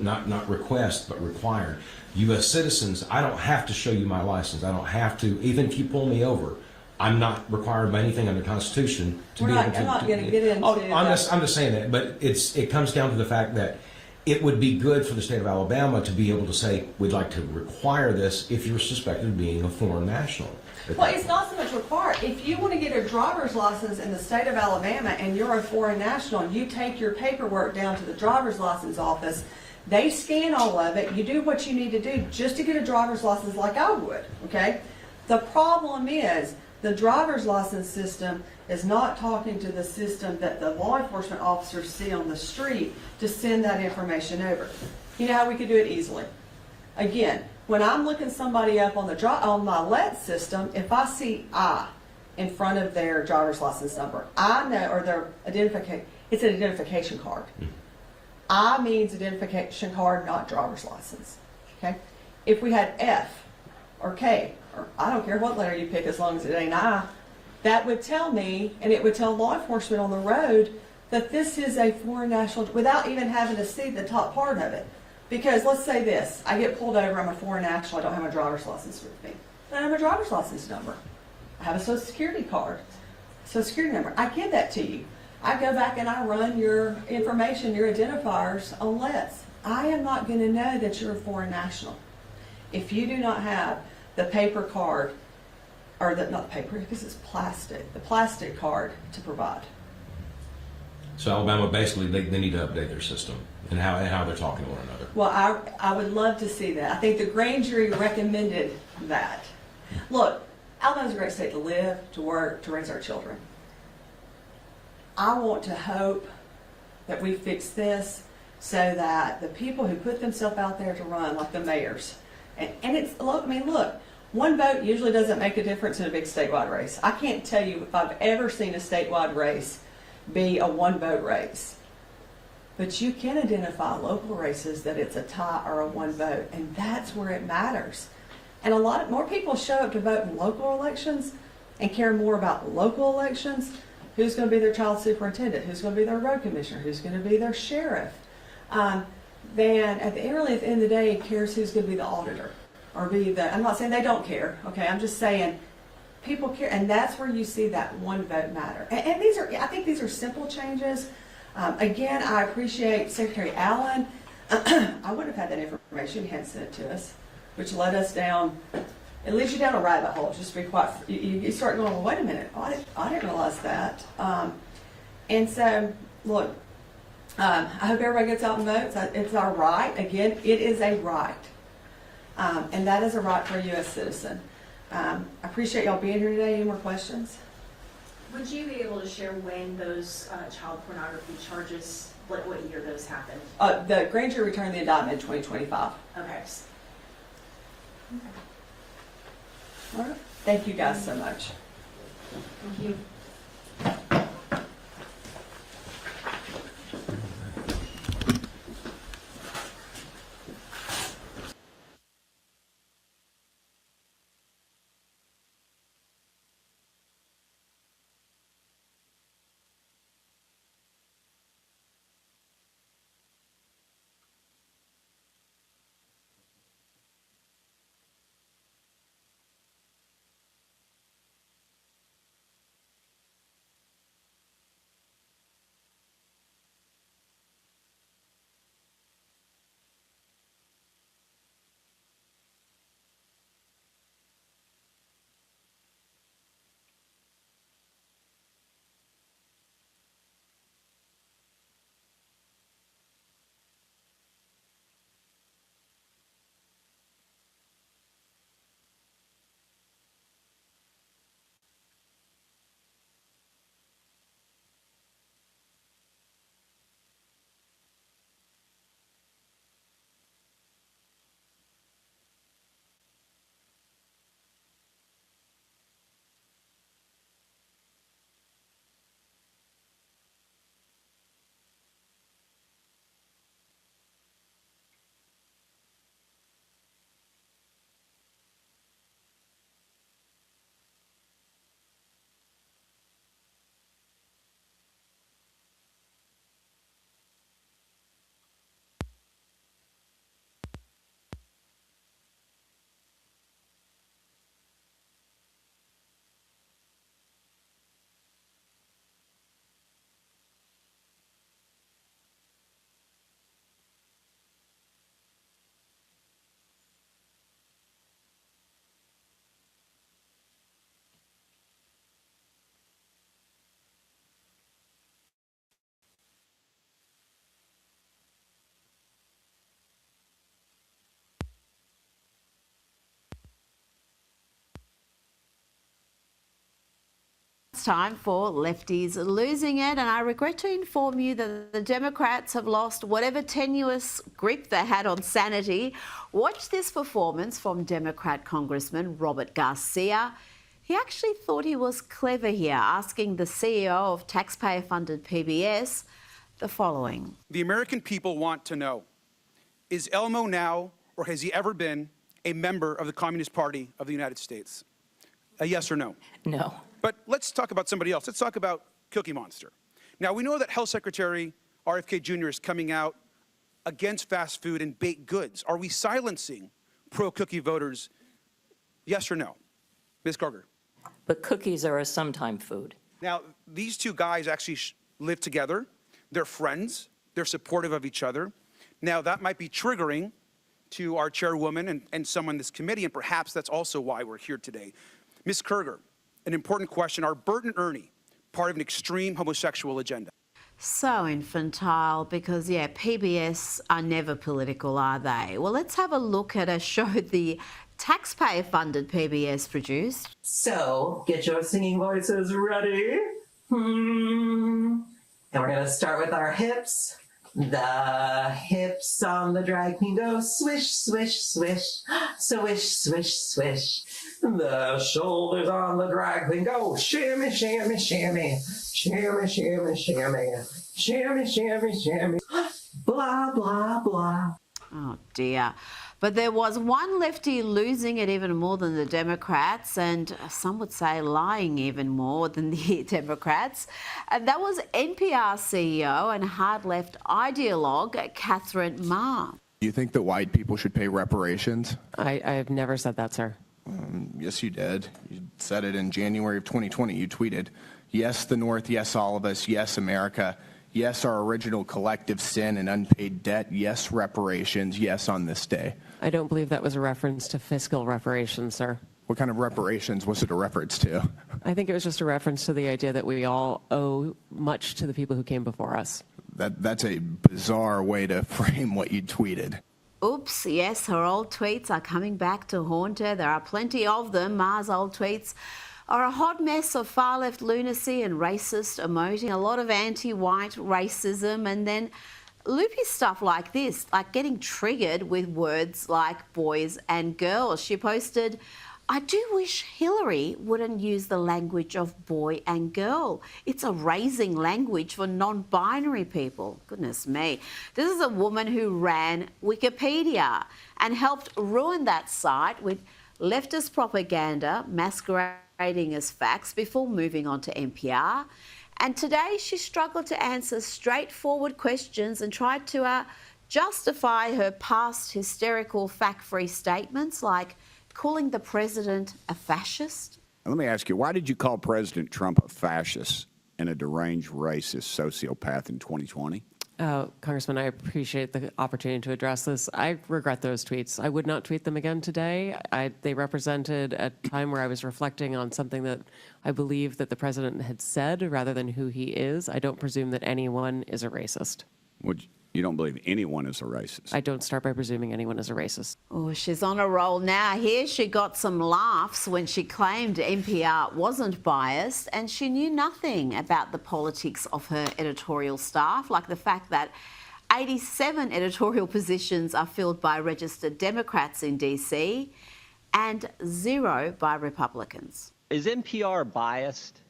not request, but require. U.S. citizens, I don't have to show you my license. I don't have to, even if you pull me over, I'm not required by anything under the Constitution to be able to. I'm not going to get into I'm just saying that, but it comes down to the fact that it would be good for the state of Alabama to be able to say, we'd like to require this if you're suspected of being a foreign national. Well, it's not so much required. If you want to get a driver's license in the state of Alabama and you're a foreign national, you take your paperwork down to the driver's license office. They scan all of it. You do what you need to do just to get a driver's license like I would, okay? The problem is the driver's license system is not talking to the system that the law enforcement officers see on the street to send that information over. You know how we could do it easily? Again, when I'm looking somebody up on my LET system, if I see I in front of their driver's license number, I know, or their identification, it's an identification card. I means identification card, not driver's license. Okay? If we had F or K, or I don't care what letter you pick as long as it ain't I, that would tell me, and it would tell law enforcement on the road, that this is a foreign national without even having to see the top part of it. Because let's say this, I get pulled over, I'm a foreign national, I don't have my driver's license with me. I don't have a driver's license number. I have a social security card, social security number. I give that to you. I go back and I run your information, your identifiers on LETS. I am not going to know that you're a foreign national if you do not have the paper card, or not paper because it's plastic, the plastic card to provide. So Alabama, basically, they need to update their system and how they're talking to one another. Well, I would love to see that. I think the grand jury recommended that. Look, Alabama's a great state to live, to work, to raise our children. I want to hope that we fix this so that the people who put themselves out there to run, like the mayors, and it's, look, one vote usually doesn't make a difference in a big statewide race. I can't tell you if I've ever seen a statewide race be a one vote race. But you can identify local races that it's a tie or a one vote, and that's where it matters. And a lot more people show up to vote in local elections and care more about local elections. Who's going to be their child superintendent? Who's going to be their road commissioner? Who's going to be their sheriff? Then at the end of the day, cares who's going to be the auditor or be the. I'm not saying they don't care. Okay, I'm just saying people care, and that's where you see that one vote matter. And these are, I think, these are simple changes. Again, I appreciate Secretary Allen. I wouldn't have had that information he hadn't sent it to us, which led us down. It leads you down a rabbit hole. Just to be quite. You start going, well, wait a minute. I didn't realize that. And so, look, I hope everybody gets out and votes. It's our right. Again, it is a right. And that is a right for a U.S. citizen. I appreciate y'all being here today. Any more questions? Would you be able to share when those child pornography charges, what year those happened? The grand jury returned the indictment in 2025. Okay. All right. Thank you guys so much. Thank you. It's time for Lefties Losing It, and I regret to inform you that the Democrats have lost whatever tenuous grip they had on sanity. Watch this performance from Democrat Congressman Robert Garcia. He actually thought he was clever here, asking the CEO of taxpayer-funded PBS the following. The American people want to know, is Elmo now, or has he ever been, a member of the Communist Party of the United States? A yes or no? No. But let's talk about somebody else. Let's talk about Cookie Monster. Now, we know that Health Secretary RFK Jr. is coming out against fast food and baked goods. Are we silencing pro-cookie voters? Yes or no? Ms. Carter. But cookies are a sometime food. Now, these two guys actually live together. They're friends. They're supportive of each other. Now, that might be triggering to our chairwoman and someone in this committee, and perhaps that's also why we're here today. Ms. Kerger, an important question. Are Bert and Ernie part of an extreme homosexual agenda? So infantile because, yeah, PBS are never political, are they? Well, let's have a look at a show the taxpayer-funded PBS produced. So, get your singing voices ready. And we're going to start with our hips. The hips on the drag queen go swish, swish, swish, swish, swish, swish. The shoulders on the drag queen go shimmy, shimmy, shimmy, shimmy, shimmy, shimmy, shimmy, shimmy, shimmy, blah, blah, blah. Oh dear. But there was one lefty losing it even more than the Democrats, and some would say lying even more than the Democrats. And that was NPR CEO and hard left ideologue Catherine Ma. Do you think that white people should pay reparations? I have never said that, sir. Yes, you did. You said it in January of 2020. You tweeted, yes, the North, yes, all of us, yes, America, yes, our original collective sin and unpaid debt, yes, reparations, yes, on this day. I don't believe that was a reference to fiscal reparations, sir. What kind of reparations was it a reference to? I think it was just a reference to the idea that we all owe much to the people who came before us. That's a bizarre way to frame what you tweeted. Oops, yes, her old tweets are coming back to haunt her. There are plenty of them. Ma's old tweets are a hot mess of far-left lunacy and racist emoting, a lot of anti-white racism, and then loopy stuff like this, like getting triggered with words like boys and girls. She posted, "I do wish Hillary wouldn't use the language of boy and girl. It's a raising language for non-binary people." Goodness me. This is a woman who ran Wikipedia and helped ruin that site with leftist propaganda masquerading as facts before moving on to NPR. And today she struggled to answer straightforward questions and tried to justify her past hysterical fact-free statements like calling the president a fascist. Let me ask you, why did you call President Trump a fascist and a deranged racist sociopath in 2020? Congressman, I appreciate the opportunity to address this. I regret those tweets. I would not tweet them again today. They represented a time where I was reflecting on something that I believe that the president had said rather than who he is. I don't presume that anyone is a racist. You don't believe anyone is a racist? I don't start by presuming anyone is a racist. Oh, she's on a roll now. Here she got some laughs when she claimed NPR wasn't biased and she knew nothing about the politics of her editorial staff, like the fact that 87 editorial positions are filled by registered Democrats in DC and 0 by Republicans. Is NPR biased?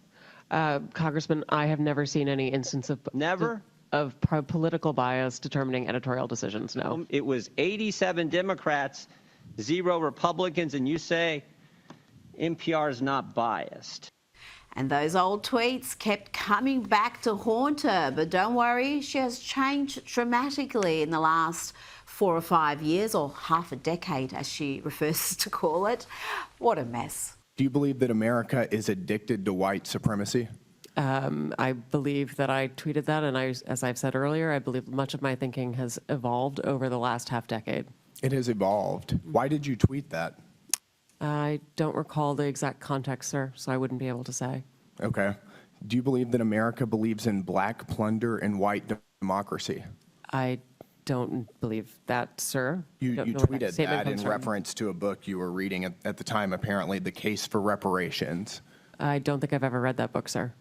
Congressman, I have never seen any instance of... Never? Of political bias determining editorial decisions, no. It was 87 Democrats, 0 Republicans, and you say NPR is not biased. And those old tweets kept coming back to haunt her. But don't worry, she has changed dramatically in the last 4 or 5 years, or half a decade, as she refers to call it. What a mess. Do you believe that America is addicted to white supremacy? I believe that I tweeted that, and as I've said earlier, I believe much of my thinking has evolved over the last half decade. It has evolved. Why did you tweet that? I don't recall the exact context, sir, so I wouldn't be able to say. Okay. Do you believe that America believes in black plunder and white democracy? I don't believe that, sir. You tweeted that in reference to a book you were reading at the time, apparently, The Case for Reparations. I don't think I've ever read that book, sir.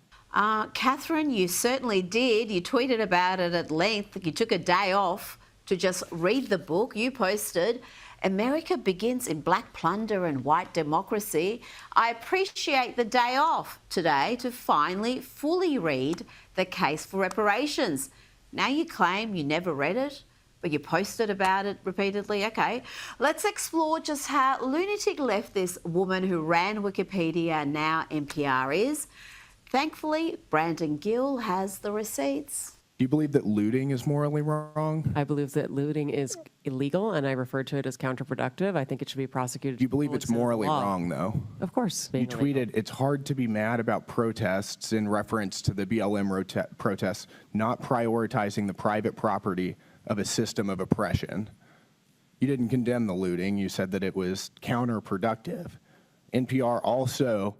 Catherine, you certainly did. You tweeted about it at length. You took a day off to just read the book. You posted, "America begins in black plunder and white democracy. I appreciate the day off today to finally fully read The Case for Reparations." Now you claim you never read it, but you posted about it repeatedly. Okay, let's explore just how lunatic left this woman who ran Wikipedia and now NPR is. Thankfully, Brandon Gill has the receipts. Do you believe that looting is morally wrong? I believe that looting is illegal, and I refer to it as counterproductive. I think it should be prosecuted. Do you believe it's morally wrong, though? Of course. You tweeted, "It's hard to be mad about protests," in reference to the BLM protests, not prioritizing the private property of a system of oppression. You didn't condemn the looting. You said that it was counterproductive. NPR also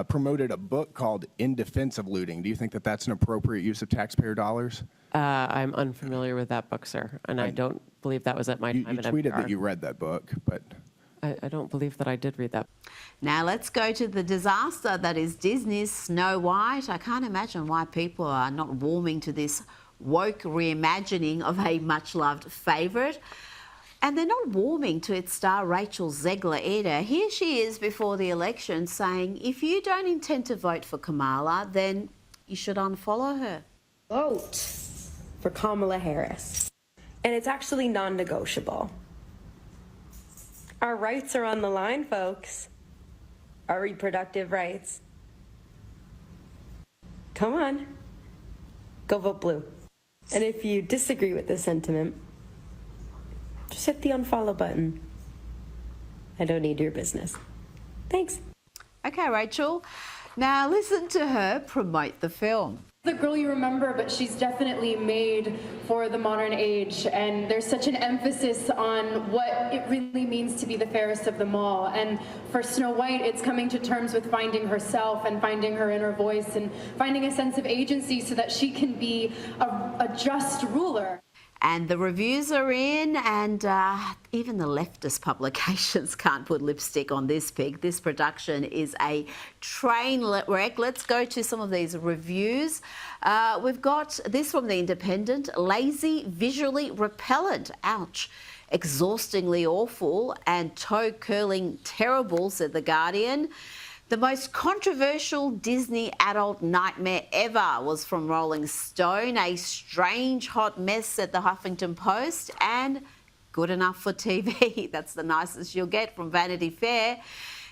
promoted a book called In Defense of Looting. Do you think that that's an appropriate use of taxpayer dollars? I'm unfamiliar with that book, sir, and I don't believe that was at my time You at tweeted NPR. that you read that book, but... I don't believe that I did read that. Now let's go to the disaster that is Disney's Snow White. I can't imagine why people are not warming to this woke reimagining of a much-loved favourite. And they're not warming to its star Rachel Zegler either. Here she is before the election saying, if you don't intend to vote for Kamala, then you should unfollow her. Vote for Kamala Harris. And it's actually non-negotiable. Our rights are on the line, folks. Our reproductive rights. Come on. Go vote blue. And if you disagree with this sentiment, just hit the unfollow button. I don't need your business. Thanks. Okay, Rachel. Now listen to her promote the film. The girl you remember, but she's definitely made for the modern age, and there's such an emphasis on what it really means to be the fairest of them all. And for Snow White, it's coming to terms with finding herself and finding her inner voice and finding a sense of agency so that she can be a just ruler. And the reviews are in, and even the leftist publications can't put lipstick on this pig. This production is a train wreck. Let's go to some of these reviews. We've got this from The Independent. Lazy, visually repellent. Ouch. Exhaustingly awful and toe-curling terrible, said The Guardian. The most controversial Disney adult nightmare ever was from Rolling Stone. A strange hot mess, said the Huffington Post. And good enough for TV. That's the nicest you'll get from Vanity Fair.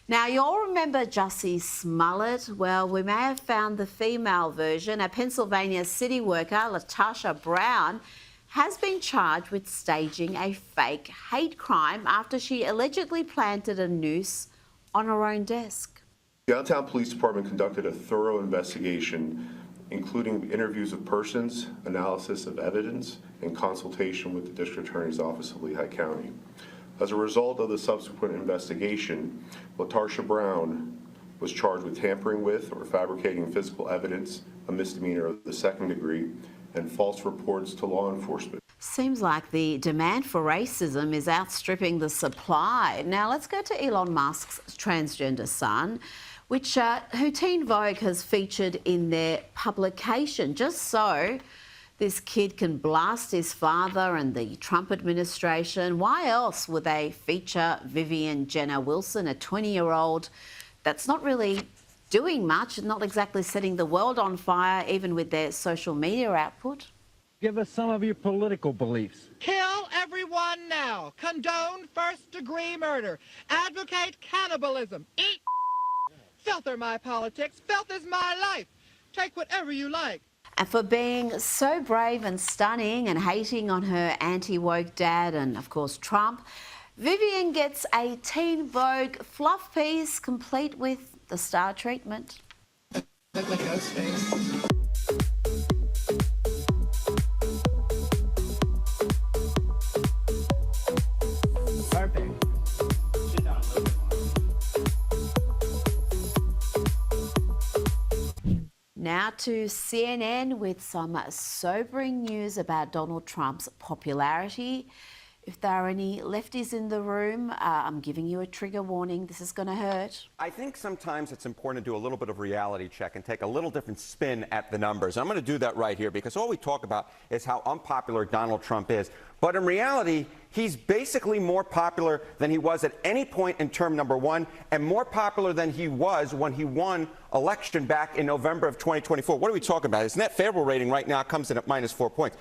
Now, you all remember Jussie Smollett? Well, we may have found the female version. A Pennsylvania city worker, Latasha Brown, has been charged with staging a fake hate crime after she allegedly planted a noose on her own desk. Downtown Police Department conducted a thorough investigation, including interviews of persons, analysis of evidence, and consultation with the District Attorney's Office of Lehigh County. As a result of the subsequent investigation, Latasha Brown was charged with tampering with or fabricating physical evidence, a misdemeanor of the second degree, and false reports to law enforcement. Seems like the demand for racism is outstripping the supply. Now let's go to Elon Musk's transgender son, who Teen Vogue has featured in their publication, just so this kid can blast his father and the Trump administration. Why else would they feature Vivian Jenner Wilson, a 20-year-old that's not really doing much, not exactly setting the world on fire, even with their social media output? Give us some of your political beliefs. Kill everyone now. Condone first-degree murder. Advocate cannibalism. Eat filth are my politics. Filth is my life. Take whatever you like. And for being so brave and stunning and hating on her anti-woke dad and, of course, Trump, Vivian gets a Teen Vogue fluff piece complete with the star treatment. Look at those faces. Perfect. Now to CNN with some sobering news about Donald Trump's popularity. If there are any lefties in the room, I'm giving you a trigger warning. This is going to hurt. I think sometimes it's important to do a little bit of reality check and take a little different spin at the numbers. I'm going to do that right here because all we talk about is how unpopular Donald Trump is. But in reality, he's basically more popular than he was at any point in term number one and more popular than he was when he won election back in November of 2024. What are we talking about? His net favorable rating right now comes in at -4 points.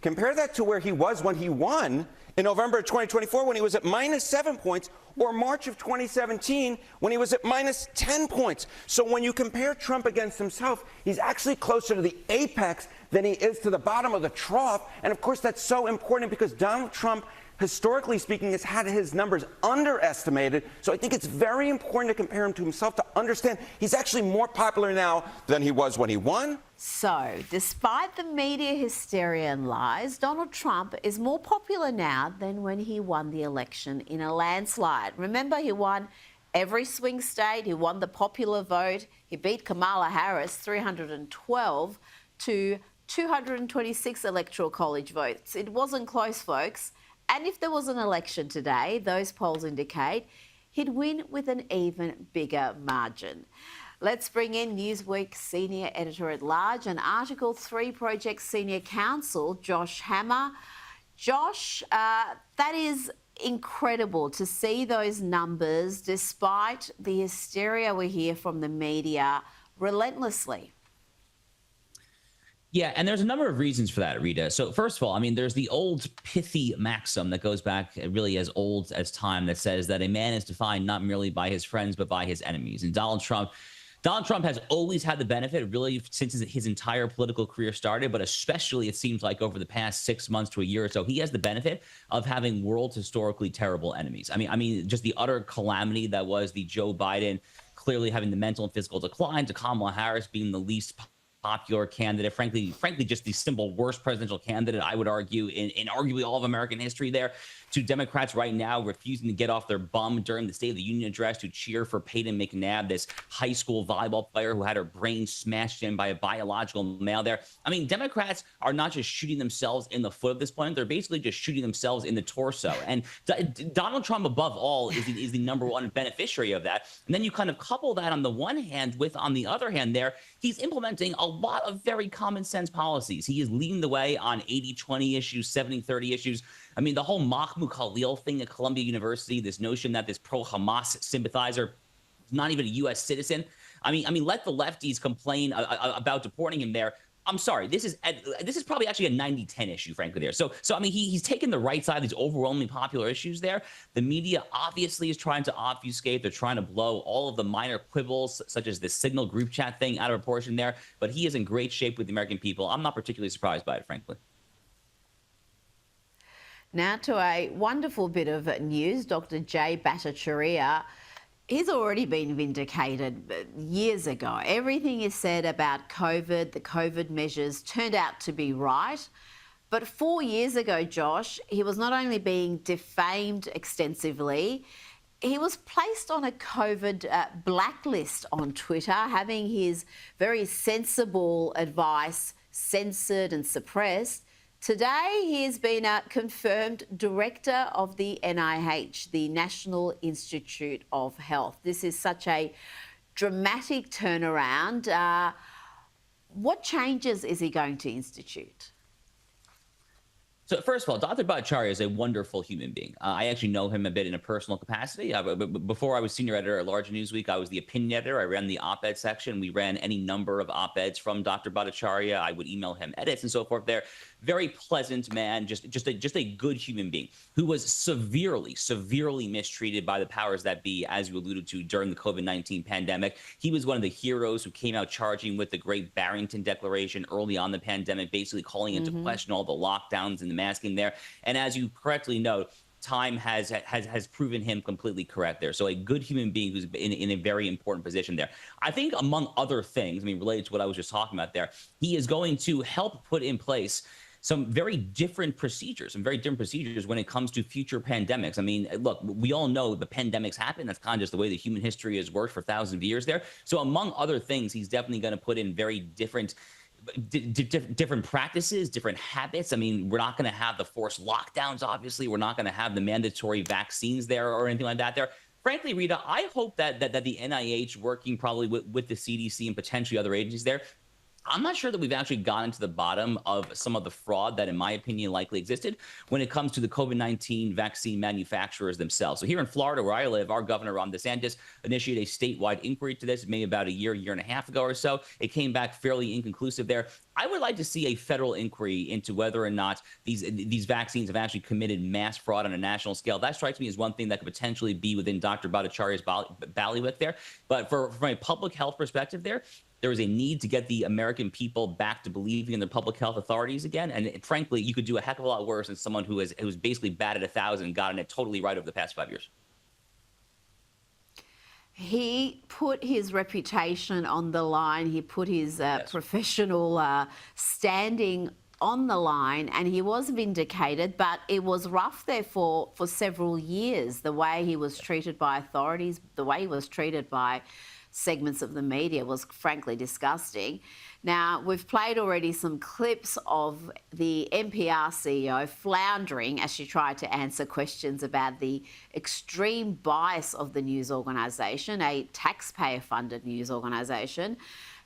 Compare that to where he was when he won in November of 2024 when he was at -7 points, or March of 2017 when he was at -10 points. So when you compare Trump against himself, he's actually closer to the apex than he is to the bottom of the trough. And of course, that's so important because Donald Trump, historically speaking, has had his numbers underestimated. So I think it's very important to compare him to himself to understand he's actually more popular now than he was when he won. So, despite the media hysteria and lies, Donald Trump is more popular now than when he won the election in a landslide. Remember, he won every swing state, he won the popular vote, he beat Kamala Harris 312 to 226 electoral college votes. It wasn't close, folks. And if there was an election today, those polls indicate he'd win with an even bigger margin. Let's bring in Newsweek senior editor-at-large and Article 3 Project senior counsel, Josh Hammer. Josh, that is incredible to see those numbers despite the hysteria we hear from the media relentlessly. Yeah, and there's a number of reasons for that, Rita. So first of all, I mean, there's the old pithy maxim that goes back really as old as time that says that a man is defined not merely by his friends, but by his enemies. And Donald Trump has always had the benefit, really, since his entire political career started, but especially it seems like over the past 6 months to a year or so, he has the benefit of having world historically terrible enemies. I mean, just the utter calamity that was the Joe Biden clearly having the mental and physical decline, to Kamala Harris being the least popular candidate, frankly, just the simple worst presidential candidate, I would argue, in arguably all of American history there, to Democrats right now refusing to get off their bum during the State of the Union address to cheer for Peyton McNabb, this high school volleyball player who had her brain smashed in by a biological male there. I mean, Democrats are not just shooting themselves in the foot at this point. They're basically just shooting themselves in the torso. And Donald Trump, above all, is the number one beneficiary of that. And then you kind of couple that on the one hand with, on the other hand there, he's implementing a lot of very common sense policies. He is leading the way on 80-20 issues, 70-30 issues. I mean, the whole Mahmoud Khalil thing at Columbia University, this notion that this pro-Hamas sympathizer is not even a U.S. citizen. I mean, let the lefties complain about deporting him there. I'm sorry, this is probably actually a 90-10 issue, frankly, there. So I mean, he's taken the right side of these overwhelmingly popular issues there. The media obviously is trying to obfuscate. They're trying to blow all of the minor quibbles, such as the Signal group chat thing, out of proportion there. But he is in great shape with the American people. I'm not particularly surprised by it, frankly. Now to a wonderful bit of news. Dr. Jay Bhattacharya, he's already been vindicated years ago. Everything is said about COVID, the COVID measures turned out to be right. But 4 years ago, Josh, he was not only being defamed extensively, he was placed on a COVID blacklist on Twitter, having his very sensible advice censored and suppressed. Today, he has been confirmed director of the NIH, the National Institute of Health. This is such a dramatic turnaround. What changes is he going to institute? So first of all, Dr. Bhattacharya is a wonderful human being. I actually know him a bit in a personal capacity. Before I was senior editor at Large Newsweek, I was the opinion editor. I ran the op-ed section. We ran any number of op-eds from Dr. Bhattacharya. I would email him edits and so forth there. Very pleasant man, just a good human being who was severely mistreated by the powers that be, as you alluded to, during the COVID-19 pandemic. He was one of the heroes who came out charging with the Great Barrington Declaration early on the pandemic, basically calling into question all the lockdowns and the masking there. And as you correctly note, time has proven him completely correct there. So a good human being who's in a very important position there. I think among other things, I mean, related to what I was just talking about there, he is going to help put in place some very different procedures when it comes to future pandemics. I mean, look, we all know the pandemics happen. That's kind of just the way that human history has worked for thousands of years there. So among other things, he's definitely going to put in very different practices, different habits. I mean, we're not going to have the forced lockdowns, obviously. We're not going to have the mandatory vaccines there or anything like that there. Frankly, Rita, I hope that the NIH, working probably with the CDC and potentially other agencies there, I'm not sure that we've actually gotten to the bottom of some of the fraud that, in my opinion, likely existed when it comes to the COVID-19 vaccine manufacturers themselves. So here in Florida, where I live, our governor, Ron DeSantis, initiated a statewide inquiry to this maybe about a year and a half ago or so. It came back fairly inconclusive there. I would like to see a federal inquiry into whether or not these vaccines have actually committed mass fraud on a national scale. That strikes me as one thing that could potentially be within Dr. Bhattacharya's bailiwick there. But from a public health perspective there is a need to get the American people back to believing in their public health authorities again. And frankly, you could do a heck of a lot worse than someone who's basically batted 1,000 and gotten it totally right over the past 5 years. He put his reputation on the line. He put his professional standing on the line, and he was vindicated, but it was rough there for several years, the way he was treated by authorities, the way he was treated by segments of the media was frankly disgusting. Now, we've played already some clips of the NPR CEO floundering as she tried to answer questions about the extreme bias of the news organisation, a taxpayer-funded news organisation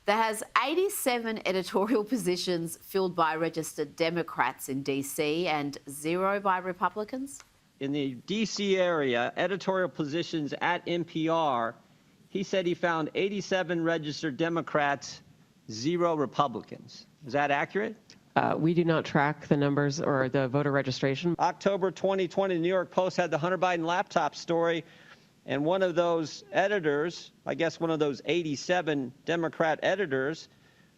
that has 87 editorial positions filled by registered Democrats in DC and 0 by Republicans. In the DC area, editorial positions at NPR, he said he found 87 registered Democrats, 0 Republicans. Is that accurate? We do not track the numbers or the voter registration. October 2020, the New York Post had the Hunter Biden laptop story, and one of those editors, I guess one of those 87 Democrat editors,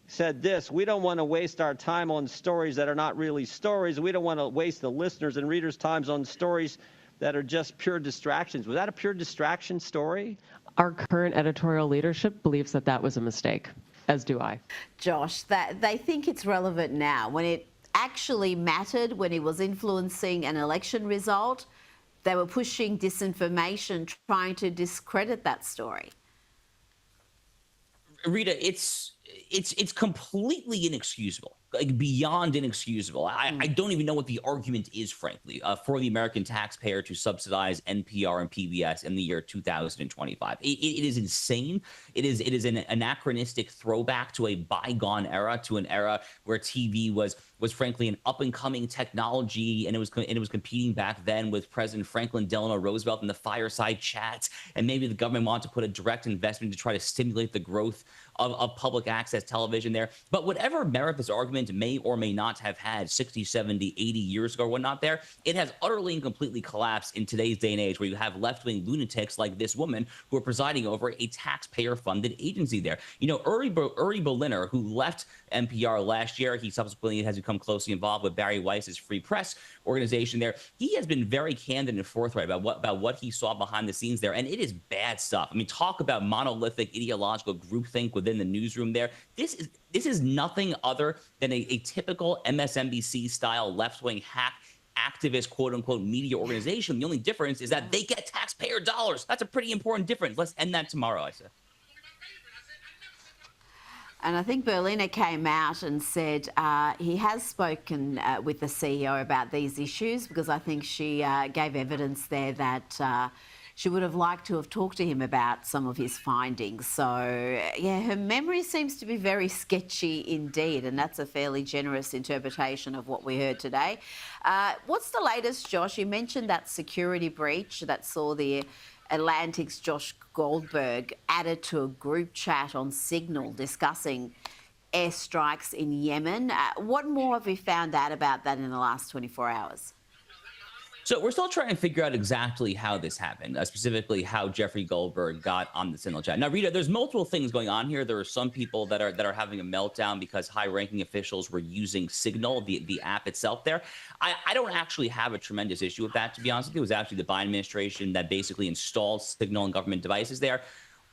said this: we don't want to waste our time on stories that are not really stories. We don't want to waste the listeners' and readers' times on stories that are just pure distractions. Was that a pure distraction story? Our current editorial leadership believes that that was a mistake. As do I. Josh, that they think it's relevant now. When it actually mattered, when it was influencing an election result, they were pushing disinformation, trying to discredit that story. Rita, it's completely inexcusable, like beyond inexcusable. I don't even know what the argument is, frankly, for the American taxpayer to subsidize NPR and PBS in the year 2025. It is insane. It is an anachronistic throwback to a bygone era, to an era where TV was frankly an up and coming technology, and it was competing back then with President Franklin Delano Roosevelt and the fireside chats, and maybe the government wanted to put a direct investment to try to stimulate the growth of public access television there. But whatever merit this argument may or may not have had 60, 70, 80 years ago or whatnot there, it has utterly and completely collapsed in today's day and age, where you have left-wing lunatics like this woman who are presiding over a taxpayer-funded agency there. You know, Uri Berliner, who left NPR last year, he subsequently has become closely involved with Barry Weiss's Free Press organization there. He has been very candid and forthright about what he saw behind the scenes there, and it is bad stuff. I mean, talk about monolithic ideological groupthink within the newsroom there. This is nothing other than a typical MSNBC style left-wing hack activist quote-unquote media organization. The only difference is that they get taxpayer dollars. That's a pretty important difference. Let's end that tomorrow, I said. And I think Berliner came out and said he has spoken with the CEO about these issues, because I think she gave evidence there that she would have liked to have talked to him about some of his findings. So, yeah, her memory seems to be very sketchy indeed, and that's a fairly generous interpretation of what we heard today. What's the latest, Josh? You mentioned that security breach that saw the Atlantic's Josh Goldberg added to a group chat on Signal discussing airstrikes in Yemen. What more have we found out about that in the last 24 hours? So we're still trying to figure out exactly how this happened, specifically how Jeffrey Goldberg got on the Signal chat. Now, Rita, there's multiple things going on here. There are some people that are having a meltdown because high-ranking officials were using Signal, the app itself there. I don't actually have a tremendous issue with that, to be honest with you. It was actually the Biden administration that basically installed Signal on government devices there.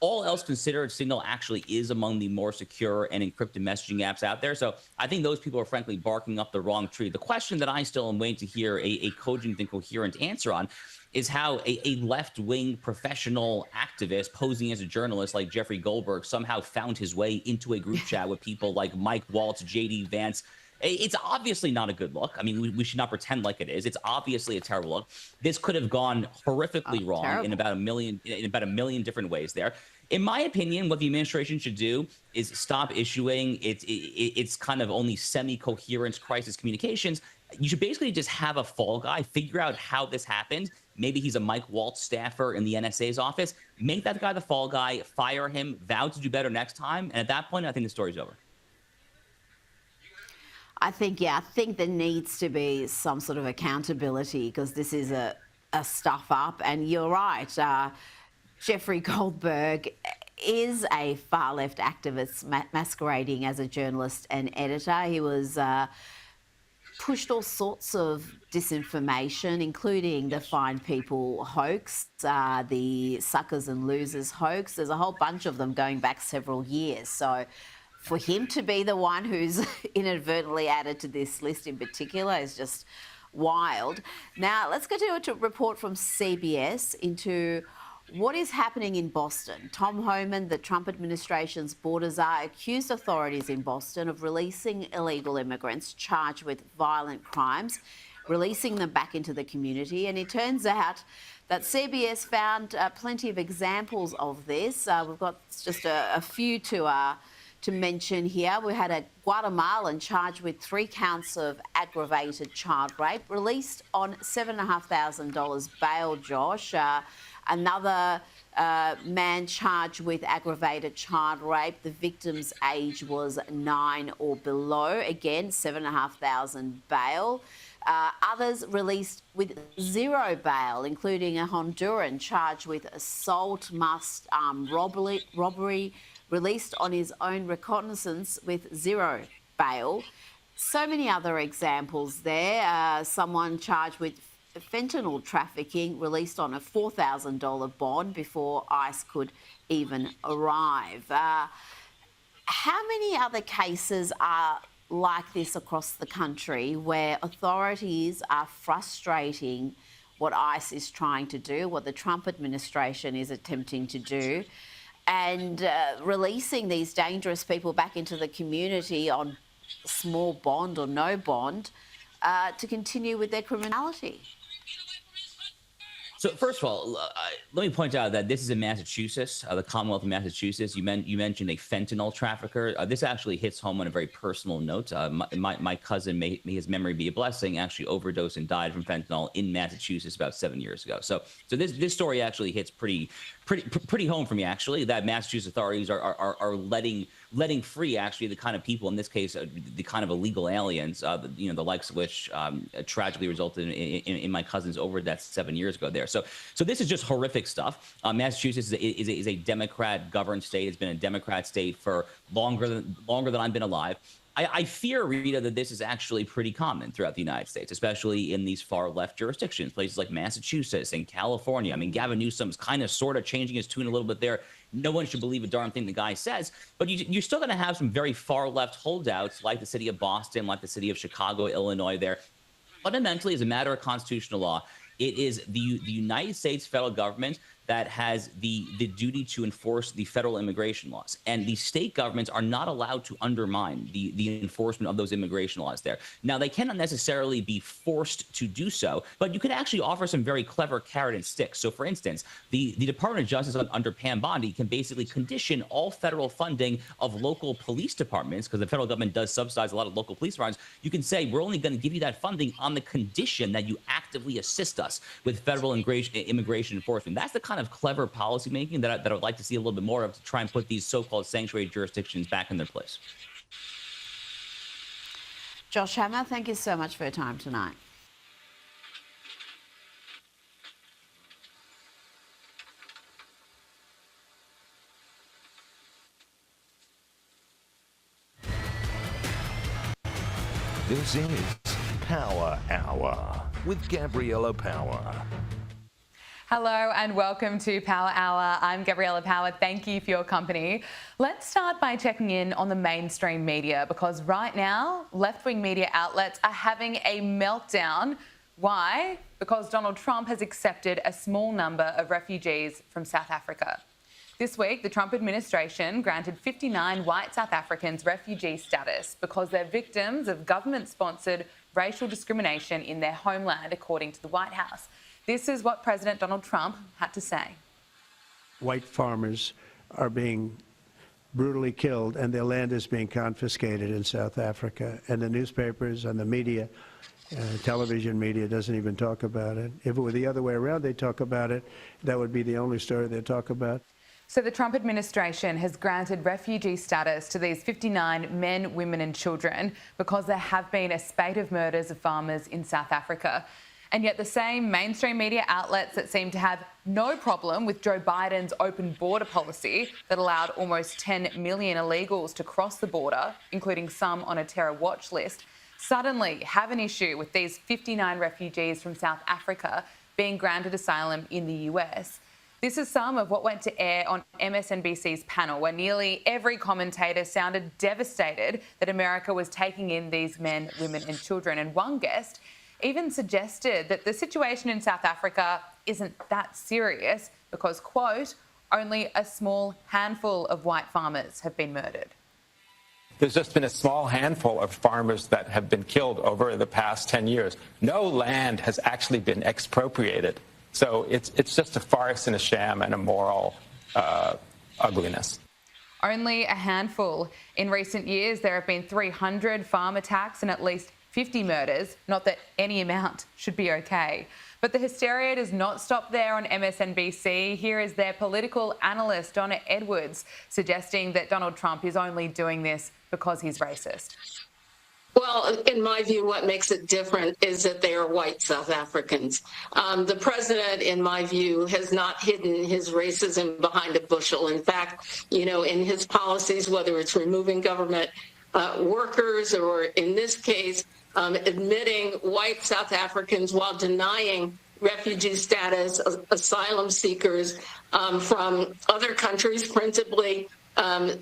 All else considered, Signal actually is among the more secure and encrypted messaging apps out there. So I think those people are frankly barking up the wrong tree. The question that I still am waiting to hear a cogent and coherent answer on is how a left-wing professional activist posing as a journalist like Jeffrey Goldberg somehow found his way into a group chat with people like Mike Waltz, J.D. Vance. It's obviously not a good look. I mean, we should not pretend like it is. It's obviously a terrible look. This could have gone horrifically wrong in about a million different ways there. In my opinion, what the administration should do is stop issuing its kind of only semi-coherent crisis communications. You should basically just have a fall guy, figure out how this happened. Maybe he's a Mike Waltz staffer in the NSA's office. Make that guy the fall guy, fire him, vow to do better next time. And at that point, I think the story's over. I think there needs to be some sort of accountability, because this is a stuff up. And you're right, Jeffrey Goldberg is a far-left activist masquerading as a journalist and editor. He was pushed all sorts of disinformation, including the Fine People hoax, the Suckers and Losers hoax. There's a whole bunch of them going back several years. So for him to be the one who's inadvertently added to this list in particular is just wild. Now, let's go to a report from CBS into what is happening in Boston. Tom Homan, the Trump administration's border czar, accused authorities in Boston of releasing illegal immigrants charged with violent crimes, releasing them back into the community. And it turns out that CBS found plenty of examples of this. We've got just a few to mention here. We had a Guatemalan charged with 3 counts of aggravated child rape, released on $7,500 bail, Josh. Another man charged with aggravated child rape. The victim's age was 9 or below. Again, $7,500 bail. Others released with 0 bail, including a Honduran charged with assault, robbery, released on his own reconnaissance with 0 bail. So many other examples there. Someone charged with fentanyl trafficking, released on a $4,000 bond before ICE could even arrive. How many other cases are like this across the country where authorities are frustrating what ICE is trying to do, what the Trump administration is attempting to do, and releasing these dangerous people back into the community on small bond or no bond to continue with their criminality? So first of all, let me point out that this is in Massachusetts, the Commonwealth of Massachusetts. You mentioned a fentanyl trafficker. This actually hits home on a very personal note. My cousin, may his memory be a blessing, actually overdosed and died from fentanyl in Massachusetts about 7 years ago. So this story actually hits pretty home for me, actually, that Massachusetts authorities are letting free actually the kind of people, in this case, the kind of illegal aliens, the likes of which tragically resulted in my cousin's overdose 7 years ago there. So this is just horrific stuff. Massachusetts is a Democrat-governed state. It's been a Democrat state for longer than I've been alive. I fear, Rita, that this is actually pretty common throughout the United States, especially in these far-left jurisdictions, places like Massachusetts and California. I mean, Gavin Newsom's kind of sort of changing his tune a little bit there. No one should believe a darn thing the guy says, but you're still going to have some very far-left holdouts like the city of Boston, like the city of Chicago, Illinois there. Fundamentally, as a matter of constitutional law, it is the United States federal government that has the duty to enforce the federal immigration laws. And the state governments are not allowed to undermine the enforcement of those immigration laws there. Now, they cannot necessarily be forced to do so, but you could actually offer some very clever carrot and stick. So, for instance, the Department of Justice under Pam Bondi can basically condition all federal funding of local police departments, because the federal government does subsidize a lot of local police departments. You can say, we're only going to give you that funding on the condition that you actively assist us with federal immigration enforcement. That's the kind of clever policymaking that I would like to see a little bit more of to try and put these so-called sanctuary jurisdictions back in their place. Josh Hammer, thank you so much for your time tonight. This is Power Hour with Gabriella Power. Hello and welcome to Power Hour. I'm Gabriella Power. Thank you for your company. Let's start by checking in on the mainstream media, because right now, left-wing media outlets are having a meltdown. Why? Because Donald Trump has accepted a small number of refugees from South Africa. This week, the Trump administration granted 59 white South Africans refugee status because they're victims of government-sponsored racial discrimination in their homeland, according to the White House. This is what President Donald Trump had to say. White farmers are being brutally killed and their land is being confiscated in South Africa. And the newspapers and the media, television media, doesn't even talk about it. If it were the other way around, they'd talk about it. That would be the only story they'd talk about. So the Trump administration has granted refugee status to these 59 men, women and children because there have been a spate of murders of farmers in South Africa. And yet the same mainstream media outlets that seem to have no problem with Joe Biden's open border policy that allowed almost 10 million illegals to cross the border, including some on a terror watch list, suddenly have an issue with these 59 refugees from South Africa being granted asylum in the US. This is some of what went to air on MSNBC's panel, where nearly every commentator sounded devastated that America was taking in these men, women and children. And one guest even suggested that the situation in South Africa isn't that serious because, quote, only a small handful of white farmers have been murdered. There's just been a small handful of farmers that have been killed over the past 10 years. No land has actually been expropriated. So it's just a farce and a sham and a moral ugliness. Only a handful. In recent years, there have been 300 farm attacks and at least 50 murders. Not that any amount should be okay. But the hysteria does not stop there on MSNBC. Here is their political analyst, Donna Edwards, suggesting that Donald Trump is only doing this because he's racist. Well, in my view, what makes it different is that they are white South Africans. The president, in my view, has not hidden his racism behind a bushel. In fact, you know, in his policies, whether it's removing government workers or, in this case, admitting white South Africans while denying refugee status, asylum seekers from other countries, principally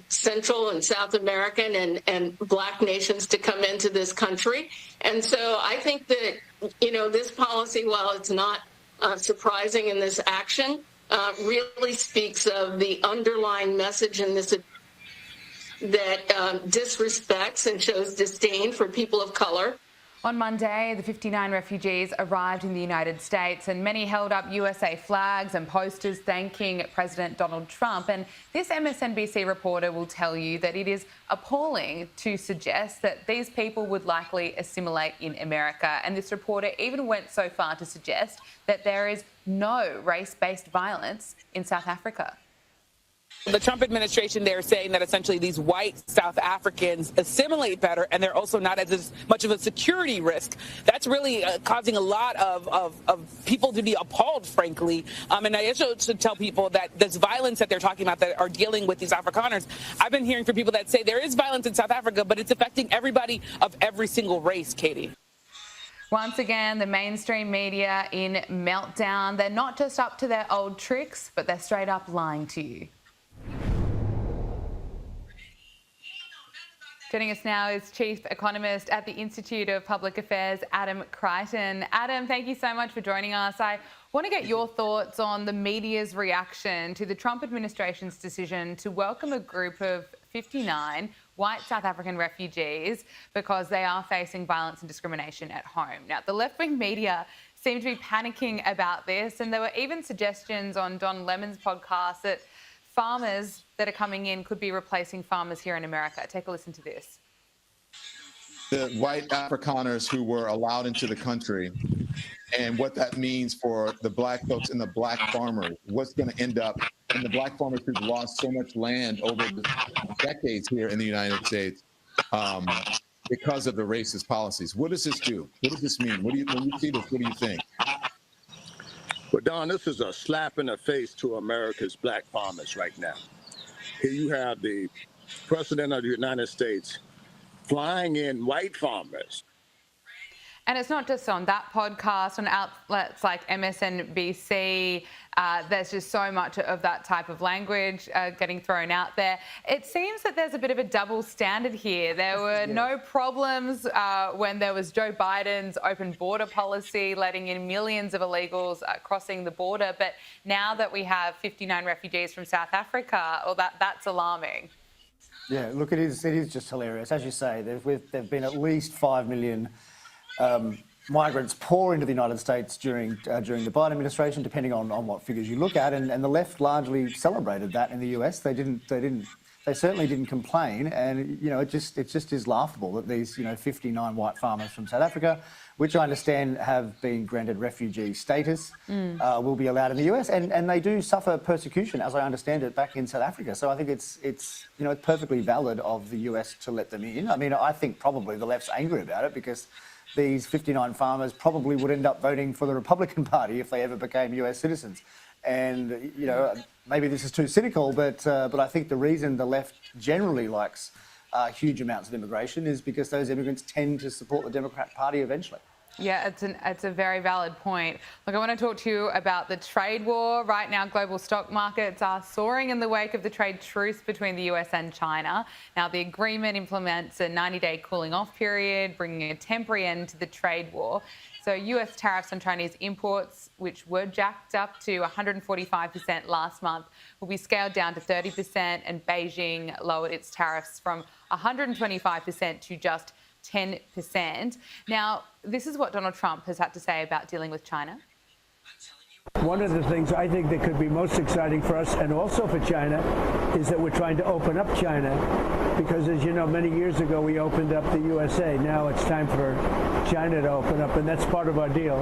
Central and South American and Black nations to come into this country. And so I think that, this policy, while it's not surprising in this action, really speaks of the underlying message in this that disrespects and shows disdain for people of color. On Monday, the 59 refugees arrived in the United States and many held up USA flags and posters thanking President Donald Trump. And this MSNBC reporter will tell you that it is appalling to suggest that these people would likely assimilate in America. And this reporter even went so far to suggest that there is no race-based violence in South Africa. The Trump administration, they're saying that essentially these white South Africans assimilate better and they're also not as much of a security risk. That's really causing a lot of people to be appalled, frankly. And I also should tell people that this violence that they're talking about that are dealing with these Afrikaners, I've been hearing from people that say there is violence in South Africa, but it's affecting everybody of every single race, Katie. Once again, the mainstream media in meltdown. They're not just up to their old tricks, but they're straight up lying to you. Joining us now is Chief Economist at the Institute of Public Affairs, Adam Crichton. Adam, thank you so much for joining us. I want to get your thoughts on the media's reaction to the Trump administration's decision to welcome a group of 59 white South African refugees because they are facing violence and discrimination at home. Now, the left-wing media seem to be panicking about this, and there were even suggestions on Don Lemon's podcast that farmers that are coming in could be replacing farmers here in America. Take a listen to this. The white Afrikaners who were allowed into the country and what that means for the black folks and the black farmers, what's going to end up, and the black farmers who've lost so much land over the decades here in the United States because of the racist policies. What does this do? What does this mean? When you see this, what do you think? Well, Don, this is a slap in the face to America's black farmers right now. Here you have the President of the United States flying in white farmers. And it's not just on that podcast, on outlets like MSNBC. There's just so much of that type of language getting thrown out there. It seems that there's a bit of a double standard here. There were no problems when there was Joe Biden's open border policy, letting in millions of illegals crossing the border. But now that we have 59 refugees from South Africa, well, that's alarming. Yeah, look, it is just hilarious. As you say, there've been at least 5 million migrants pour into the United States during the Biden administration, depending on what figures you look at, and the left largely celebrated that in the US. They certainly didn't complain, and it just is laughable that these 59 white farmers from South Africa, which I understand have been granted refugee status, will be allowed in the US, and they do suffer persecution, as I understand it, back in South Africa. So I think it's perfectly valid of the US to let them in. I mean, I think probably the left's angry about it because these 59 farmers probably would end up voting for the Republican Party if they ever became US citizens. And, maybe this is too cynical, but I think the reason the left generally likes huge amounts of immigration is because those immigrants tend to support the Democrat Party eventually. Yeah, it's a very valid point. Look, I want to talk to you about the trade war. Right now, global stock markets are soaring in the wake of the trade truce between the US and China. Now, the agreement implements a 90-day cooling off period, bringing a temporary end to the trade war. So US tariffs on Chinese imports, which were jacked up to 145% last month, will be scaled down to 30%, and Beijing lowered its tariffs from 125% to just 10%. Now, this is what Donald Trump has had to say about dealing with China. One of the things I think that could be most exciting for us and also for China is that we're trying to open up China because, as you know, many years ago we opened up the USA. Now it's time for China to open up, and that's part of our deal.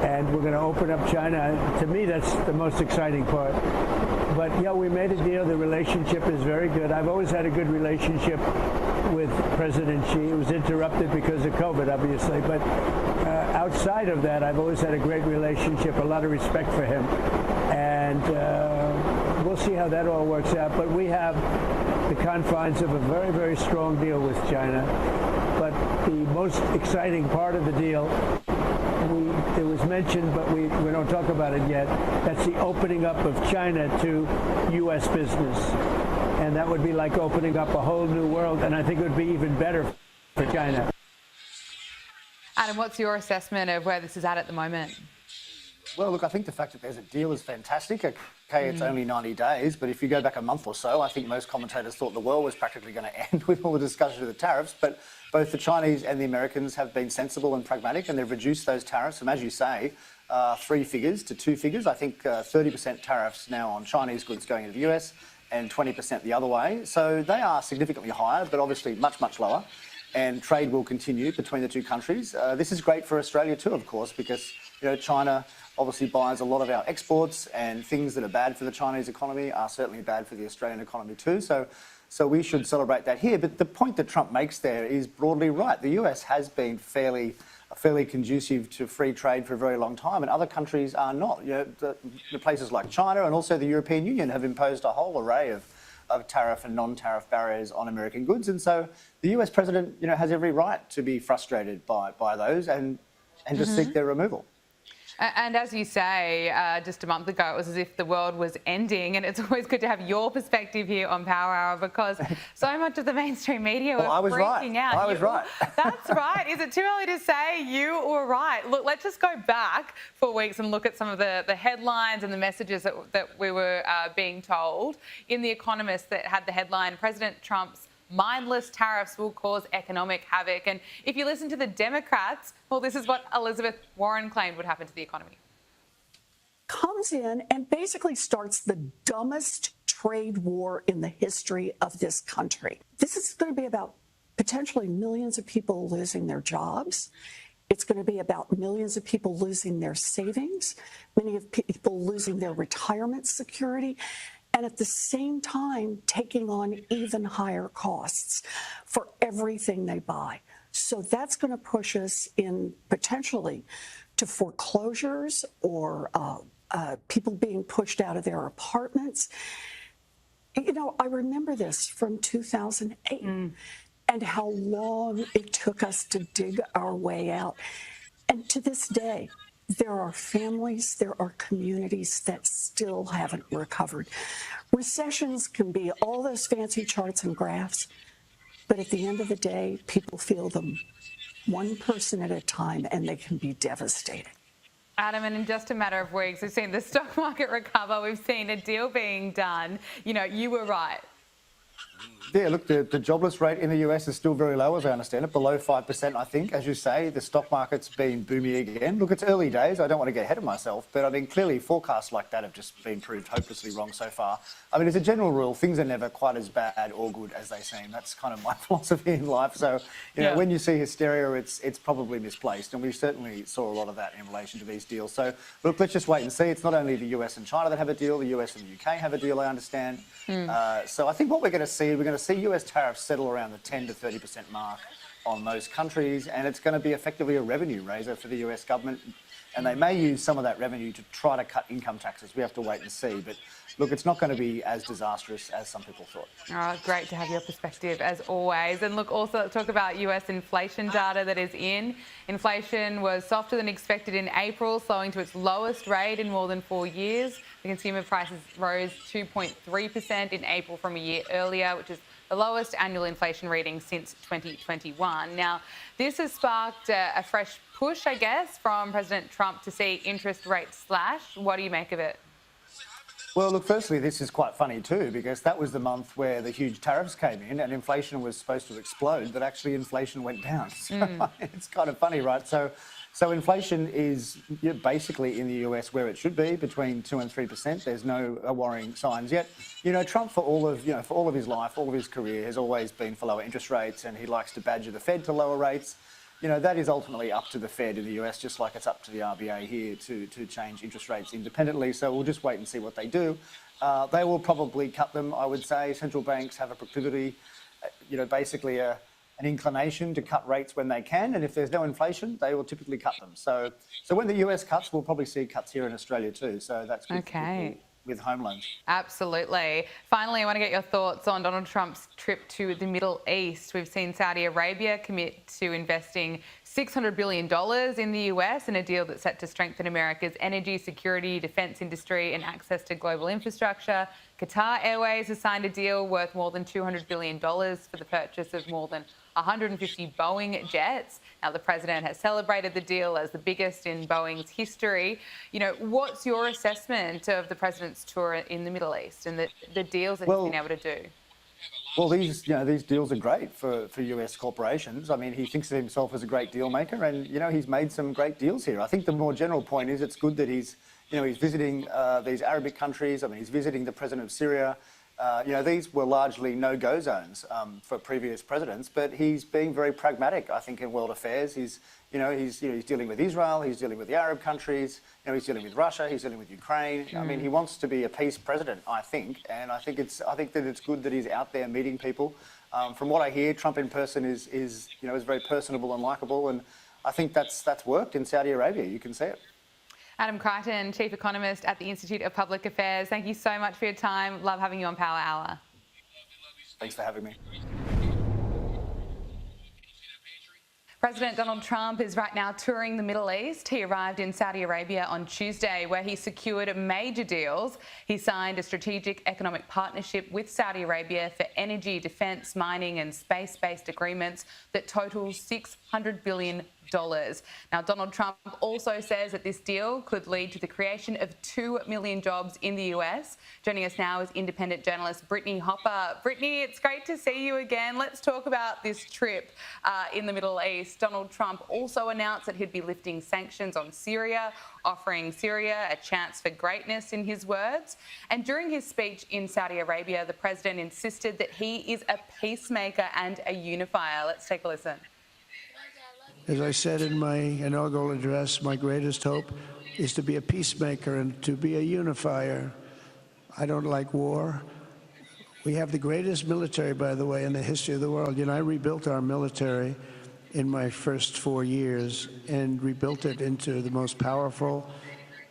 And we're going to open up China. To me, that's the most exciting part. But, yeah, we made a deal. The relationship is very good. I've always had a good relationship with President Xi. It was interrupted because of COVID, obviously. But outside of that, I've always had a great relationship, a lot of respect for him. And we'll see how that all works out. But we have the confines of a very, very strong deal with China. But the most exciting part of the deal, it was mentioned, but we don't talk about it yet. That's the opening up of China to U.S. business. and that would be like opening up a whole new world, and I think it would be even better for China. Adam, what's your assessment of where this is at the moment? Well, look, I think the fact that there's a deal is fantastic. Okay, it's only 90 days, but if you go back a month or so, I think most commentators thought the world was practically going to end with all the discussion of the tariffs. But both the Chinese and the Americans have been sensible and pragmatic, and they've reduced those tariffs from, as you say, 3 figures to 2 figures. I think 30% tariffs now on Chinese goods going into the US and 20% the other way. So they are significantly higher, but obviously much, much lower. And trade will continue between the two countries. This is great for Australia too, of course, because China obviously buys a lot of our exports, and things that are bad for the Chinese economy are certainly bad for the Australian economy too. So we should celebrate that here. But the point that Trump makes there is broadly right. The US has been fairly conducive to free trade for a very long time, and other countries are not. The places like China and also the European Union have imposed a whole array of tariff and non-tariff barriers on American goods, and so the US president, has every right to be frustrated by those and to seek their removal. And as you say, just a month ago, it was as if the world was ending, and it's always good to have your perspective here on Power Hour, because so much of the mainstream media were freaking out. I was right. That's right. Is it too early to say you were right? Look, let's just go back 4 weeks and look at some of the headlines and the messages that we were being told. In The Economist, that had the headline, President Trump's mindless tariffs will cause economic havoc. And if you listen to the Democrats, well, this is what Elizabeth Warren claimed would happen to the economy. Comes in and basically starts the dumbest trade war in the history of this country. This is going to be about potentially millions of people losing their jobs. It's going to be about millions of people losing their savings, many of people losing their retirement security, and at the same time taking on even higher costs for everything they buy. So that's going to push us in potentially to foreclosures or people being pushed out of their apartments. I remember this from 2008 and how long it took us to dig our way out. And to this day, there are families, there are communities that still haven't recovered. Recessions can be all those fancy charts and graphs, but at the end of the day, people feel them one person at a time, and they can be devastating. Adam, and in just a matter of weeks, we've seen the stock market recover. We've seen a deal being done. You were right. Yeah, look, the jobless rate in the US is still very low, as I understand it, below 5%, I think. As you say, the stock market's been booming again. Look, it's early days. I don't want to get ahead of myself, but I mean, clearly forecasts like that have just been proved hopelessly wrong so far. I mean, as a general rule, things are never quite as bad or good as they seem. That's kind of my philosophy in life. So, when you see hysteria, it's probably misplaced, and we certainly saw a lot of that in relation to these deals. So, look, let's just wait and see. It's not only the US and China that have a deal. The US and the UK have a deal, I understand. So I think what we're going to see US tariffs settle around the 10 to 30% mark on most countries, and it's going to be effectively a revenue raiser for the US government. And they may use some of that revenue to try to cut income taxes. We have to wait and see. But look, it's not going to be as disastrous as some people thought. Oh, great to have your perspective, as always. And look, also let's talk about US inflation data that is in. Inflation was softer than expected in April, slowing to its lowest rate in more than 4 years. The consumer prices rose 2.3% in April from a year earlier, which is the lowest annual inflation reading since 2021. Now, this has sparked a fresh push, I guess, from President Trump to see interest rates slash. What do you make of it? Well, look, firstly, this is quite funny too, because that was the month where the huge tariffs came in and inflation was supposed to explode, but actually inflation went down. So it's kind of funny, right? So inflation is basically in the US where it should be, between 2 and 3%. There's no worrying signs yet. Trump, for all of his life, all of his career, has always been for lower interest rates, and he likes to badger the Fed to lower rates. That is ultimately up to the Fed in the US, just like it's up to the RBA here to change interest rates independently. So we'll just wait and see what they do. They will probably cut them, I would say. Central banks have a proclivity, basically an inclination to cut rates when they can, and if there's no inflation, they will typically cut them. So when the US cuts, we'll probably see cuts here in Australia too. So that's good. Okay. with home loans. Absolutely. Finally, I want to get your thoughts on Donald Trump's trip to the Middle East. We've seen Saudi Arabia commit to investing $600 billion in the US in a deal that's set to strengthen America's energy, security, defence industry and access to global infrastructure. Qatar Airways has signed a deal worth more than $200 billion for the purchase of more than 150 Boeing jets. Now, the president has celebrated the deal as the biggest in Boeing's history. You know, what's your assessment of the president's tour in the Middle East and the deals that he's been able to do? Well, these deals are great for US corporations. I mean, he thinks of himself as a great deal maker, and he's made some great deals here. I think the more general point is it's good that he's visiting these Arabic countries. I mean, he's visiting the president of Syria. These were largely no-go zones for previous presidents, but he's being very pragmatic, I think, in world affairs. He's dealing with Israel, he's dealing with the Arab countries, he's dealing with Russia, he's dealing with Ukraine. I mean, he wants to be a peace president, I think, and I think that it's good that he's out there meeting people. From what I hear, Trump in person is very personable and likable, and I think that's worked in Saudi Arabia. You can see it. Adam Crichton, Chief Economist at the Institute of Public Affairs. Thank you so much for your time. Love having you on Power Hour. Thanks for having me. President Donald Trump is right now touring the Middle East. He arrived in Saudi Arabia on Tuesday, where he secured major deals. He signed a strategic economic partnership with Saudi Arabia for energy, defence, mining and space-based agreements that total $600 billion. Now, Donald Trump also says that this deal could lead to the creation of 2 million jobs in the US. Joining us now is independent journalist Brittany Hopper. Brittany, it's great to see you again. Let's talk about this trip in the Middle East. Donald Trump also announced that he'd be lifting sanctions on Syria, offering Syria a chance for greatness, in his words. And during his speech in Saudi Arabia, the president insisted that he is a peacemaker and a unifier. Let's take a listen. As I said in my inaugural address, my greatest hope is to be a peacemaker and to be a unifier. I don't like war. We have the greatest military, by the way, in the history of the world. I rebuilt our military in my first 4 years and rebuilt it into the most powerful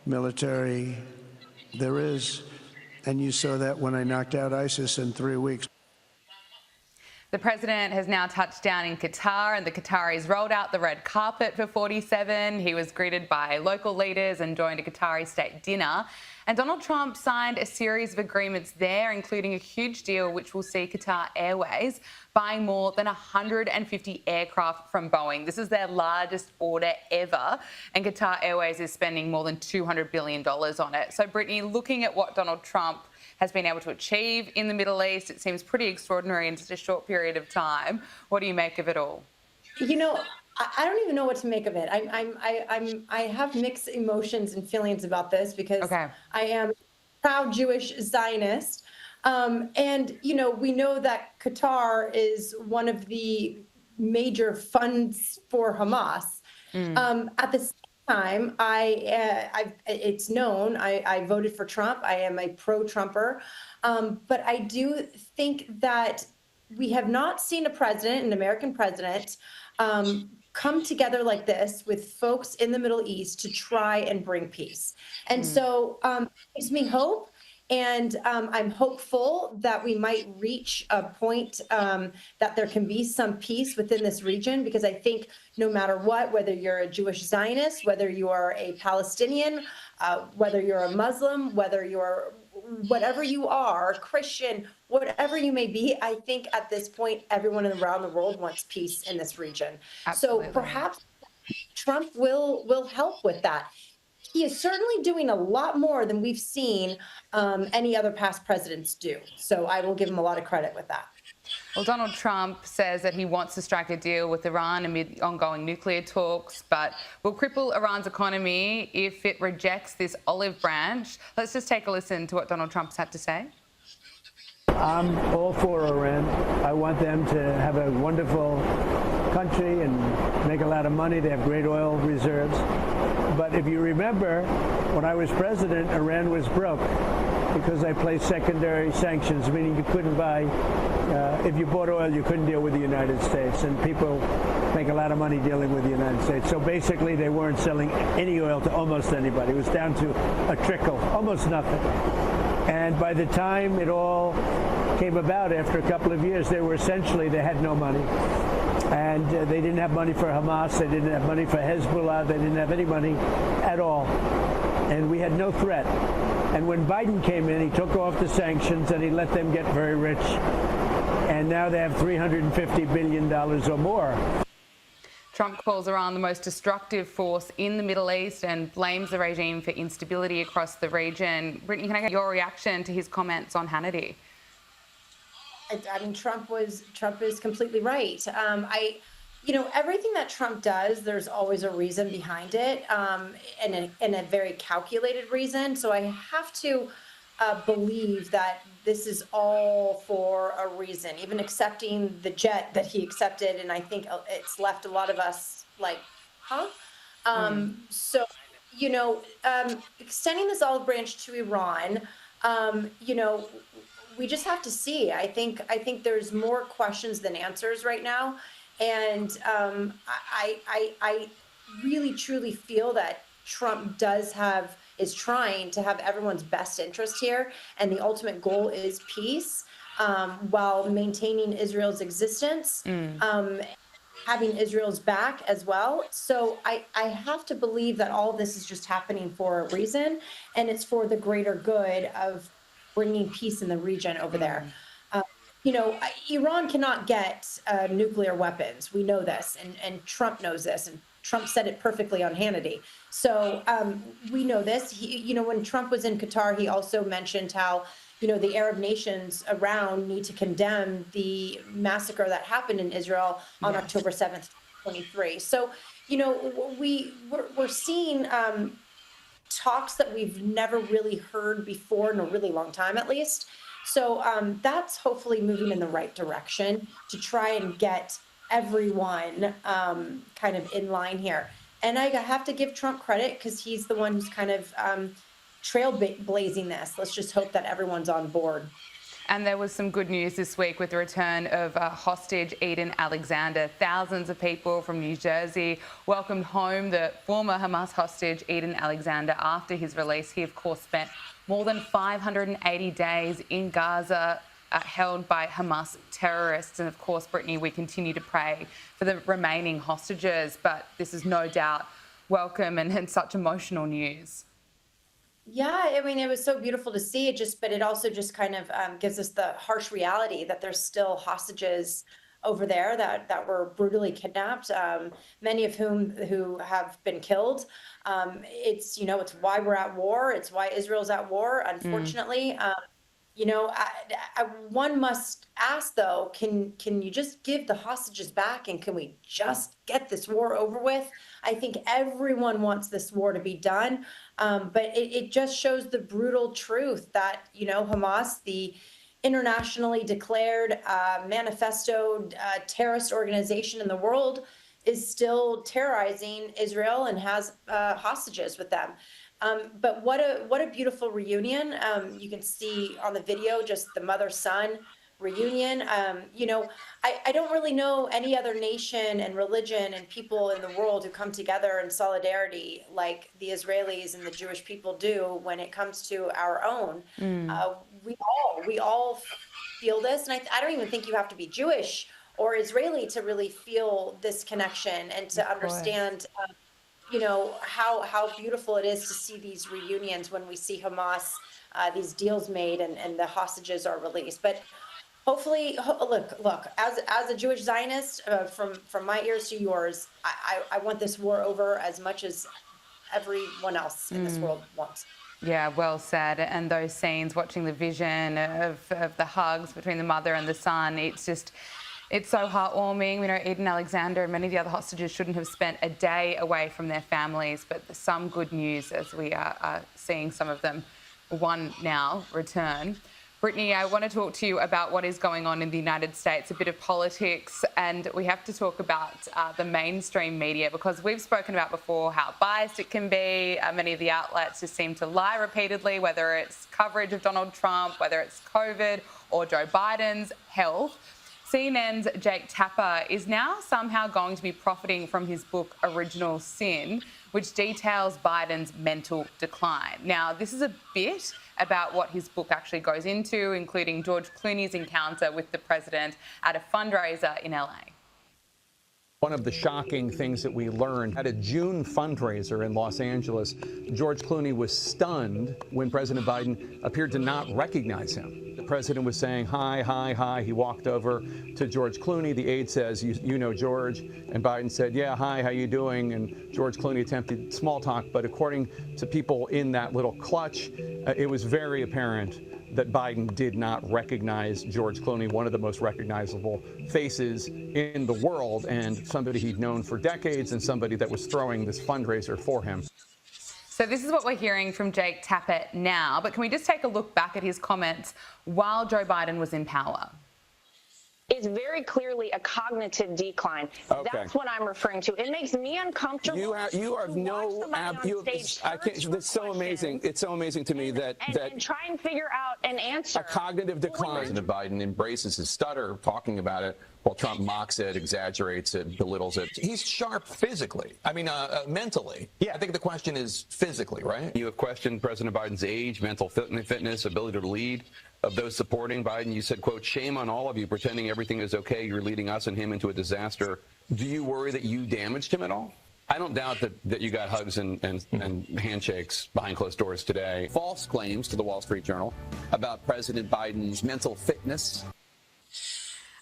military there is. And you saw that when I knocked out ISIS in 3 weeks. The president has now touched down in Qatar, and the Qataris rolled out the red carpet for 47. He was greeted by local leaders and joined a Qatari state dinner. And Donald Trump signed a series of agreements there, including a huge deal which will see Qatar Airways buying more than 150 aircraft from Boeing. This is their largest order ever, and Qatar Airways is spending more than $200 billion on it. So, Brittany, looking at what Donald Trump has been able to achieve in the Middle East, it seems pretty extraordinary in such a short period of time. What do you make of it all? I don't even know what to make of it. I have mixed emotions and feelings about this because I am a proud Jewish Zionist. And, we know that Qatar is one of the major funds for Hamas. At the same time, it's known, I voted for Trump. I am a pro-Trumper. But I do think that we have not seen a president, an American president, come together like this with folks in the Middle East to try and bring peace. And so it gives me hope. And I'm hopeful that we might reach a point that there can be some peace within this region, because I think no matter what, whether you're a Jewish Zionist, whether you are a Palestinian, whether you're a Muslim, whether you're whatever you are, Christian, whatever you may be, I think at this point, everyone around the world wants peace in this region. Absolutely. So perhaps Trump will help with that. He is certainly doing a lot more than we've seen any other past presidents do. So I will give him a lot of credit with that. Well, Donald Trump says that he wants to strike a deal with Iran amid ongoing nuclear talks, but will cripple Iran's economy if it rejects this olive branch. Let's just take a listen to what Donald Trump's had to say. I'm all for Iran. I want them to have a wonderful country and make a lot of money. They have great oil reserves. But if you remember, when I was president, Iran was broke because I placed secondary sanctions, meaning you couldn't buy, if you bought oil, you couldn't deal with the United States. And people make a lot of money dealing with the United States. So basically, they weren't selling any oil to almost anybody. It was down to a trickle, almost nothing. And by the time it all came about, after a couple of years, they had no money. And they didn't have money for Hamas, they didn't have money for Hezbollah, they didn't have any money at all. And we had no threat. And when Biden came in, he took off the sanctions and he let them get very rich. And now they have $350 billion or more. Trump calls Iran the most destructive force in the Middle East and blames the regime for instability across the region. Brittany, can I get your reaction to his comments on Hannity? I mean, Trump is completely right. Everything that Trump does, there's always a reason behind it, and a very calculated reason. So I have to believe that this is all for a reason, even accepting the jet that he accepted. And I think it's left a lot of us like, huh? So, extending this olive branch to Iran, we just have to see. I think there's more questions than answers right now. And I really, truly feel that Trump is trying to have everyone's best interest here. And the ultimate goal is peace, while maintaining Israel's existence, having Israel's back as well. So I have to believe that all this is just happening for a reason, and it's for the greater good of bringing peace in the region over there. Iran cannot get nuclear weapons. We know this, and Trump knows this, and Trump said it perfectly on Hannity. So we know this. When Trump was in Qatar, he also mentioned how, the Arab nations around need to condemn the massacre that happened in Israel on October 7th, 2023. So, we're seeing talks that we've never really heard before in a really long time, at least. So that's hopefully moving in the right direction to try and get everyone kind of in line here. And I have to give Trump credit because he's the one who's kind of trailblazing this. Let's just hope that everyone's on board. And there was some good news this week with the return of hostage Eden Alexander. Thousands of people from New Jersey welcomed home the former Hamas hostage Eden Alexander after his release. He, of course, spent more than 580 days in Gaza, held by Hamas terrorists. And, of course, Brittany, we continue to pray for the remaining hostages. But this is no doubt welcome and such emotional news. Yeah, I mean, it was so beautiful to see it, but it also just kind of gives us the harsh reality that there's still hostages over there that were brutally kidnapped, many of who have been killed. It's why we're at war. It's why Israel's at war, unfortunately. One must ask, though, can you just give the hostages back, and can we just get this war over with? I think everyone wants this war to be done, but it just shows the brutal truth that, Hamas, the internationally declared manifesto terrorist organization in the world, is still terrorizing Israel and has hostages with them. But what a beautiful reunion. You can see on the video just the mother-son reunion. I don't really know any other nation and religion and people in the world who come together in solidarity like the Israelis and the Jewish people do when it comes to our own. We all feel this, and I don't even think you have to be Jewish or Israeli to really feel this connection and to understand how beautiful it is to see these reunions when we see Hamas, these deals made and the hostages are released. But hopefully, look, as a Jewish Zionist, from my ears to yours, I want this war over as much as everyone else in this world wants. Yeah, well said. And those scenes, watching the vision of the hugs between the mother and the son, it's so heartwarming. We know Eden Alexander and many of the other hostages shouldn't have spent a day away from their families, but some good news as we are seeing some of them, one now, return. Brittany, I want to talk to you about what is going on in the United States, a bit of politics, and we have to talk about the mainstream media, because we've spoken about before how biased it can be. Many of the outlets just seem to lie repeatedly, whether it's coverage of Donald Trump, whether it's COVID or Joe Biden's health. CNN's Jake Tapper is now somehow going to be profiting from his book Original Sin, which details Biden's mental decline. Now, this is a bit about what his book actually goes into, including George Clooney's encounter with the president at a fundraiser in LA. One of the shocking things that we learned at a June fundraiser in Los Angeles, George Clooney was stunned when President Biden appeared to not recognize him. The president was saying, hi, hi, hi. He walked over to George Clooney. The aide says, you know George. And Biden said, yeah, hi, how you doing? And George Clooney attempted small talk. But according to people in that little clutch, it was very apparent that Biden did not recognize George Clooney, one of the most recognizable faces in the world, and somebody he'd known for decades and somebody that was throwing this fundraiser for him. So this is what we're hearing from Jake Tapper now, but can we just take a look back at his comments while Joe Biden was in power? Is very clearly a cognitive decline. Okay. That's what I'm referring to. It makes me uncomfortable. You have no. It's so amazing. It's so amazing to me that and try and figure out an answer. A cognitive decline. President Biden embraces his stutter, talking about it, while Trump mocks it, exaggerates it, belittles it. He's sharp physically. I mean, mentally. Yeah. I think the question is physically, right? You have questioned President Biden's age, mental fitness, ability to lead. Of those supporting Biden, you said, quote, shame on all of you pretending everything is okay. You're leading us and him into a disaster. Do you worry that you damaged him at all? I don't doubt that you got hugs and handshakes behind closed doors today. False claims to the Wall Street Journal about President Biden's mental fitness.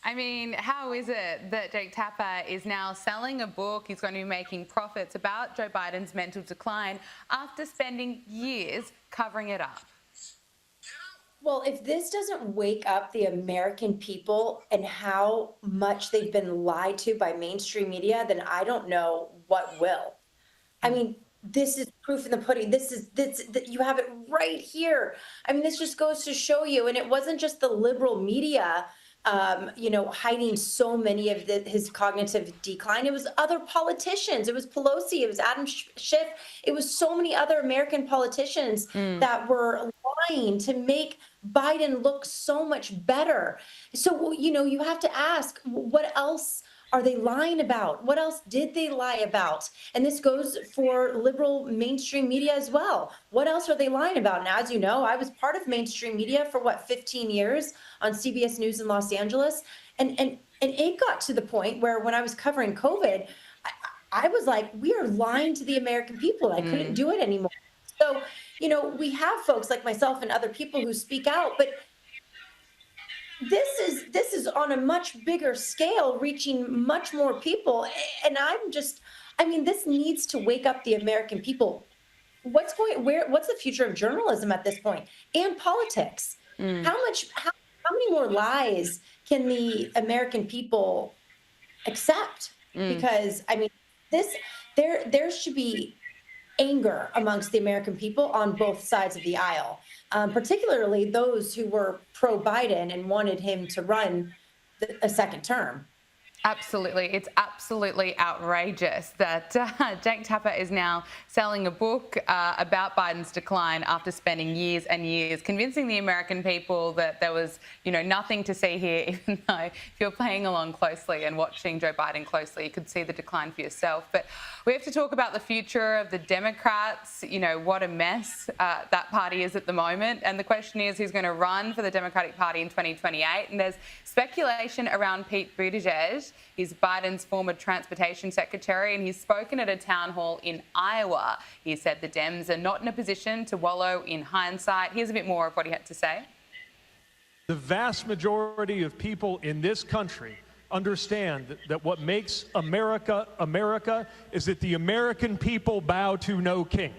I mean, how is it that Jake Tapper is now selling a book, he's going to be making profits about Joe Biden's mental decline after spending years covering it up? Well, if this doesn't wake up the American people and how much they've been lied to by mainstream media, then I don't know what will. I mean, this is proof in the pudding. You have it right here. I mean, this just goes to show you, and it wasn't just the liberal media, hiding so many of his cognitive decline. It was other politicians. It was Pelosi. It was Adam Schiff. It was so many other American politicians that were lying to make Biden look so much better. So, you have to ask, what else are they lying about? What else did they lie about? And this goes for liberal mainstream media as well. What else are they lying about? And as you know, I was part of mainstream media for 15 years on CBS News in Los Angeles. And it got to the point where when I was covering COVID, I was like, we are lying to the American people. I couldn't do it anymore. So, we have folks like myself and other people who speak out, but this is on a much bigger scale, reaching much more people. And this needs to wake up the American people. What's the future of journalism at this point and politics? How many more lies can the American people accept? Because there should be anger amongst the American people on both sides of the aisle, particularly those who were pro-Biden and wanted him to run a second term. Absolutely. It's absolutely outrageous that Jake Tapper is now selling a book about Biden's decline after spending years and years convincing the American people that there was, nothing to see here, even though if you're playing along closely and watching Joe Biden closely, you could see the decline for yourself. But we have to talk about the future of the Democrats, what a mess that party is at the moment. And the question is, who's going to run for the Democratic Party in 2028? And there's speculation around Pete Buttigieg. He's Biden's former transportation secretary, and he's spoken at a town hall in Iowa. He said the Dems are not in a position to wallow in hindsight. Here's a bit more of what he had to say. The vast majority of people in this country understand that what makes America America is that the American people bow to no king.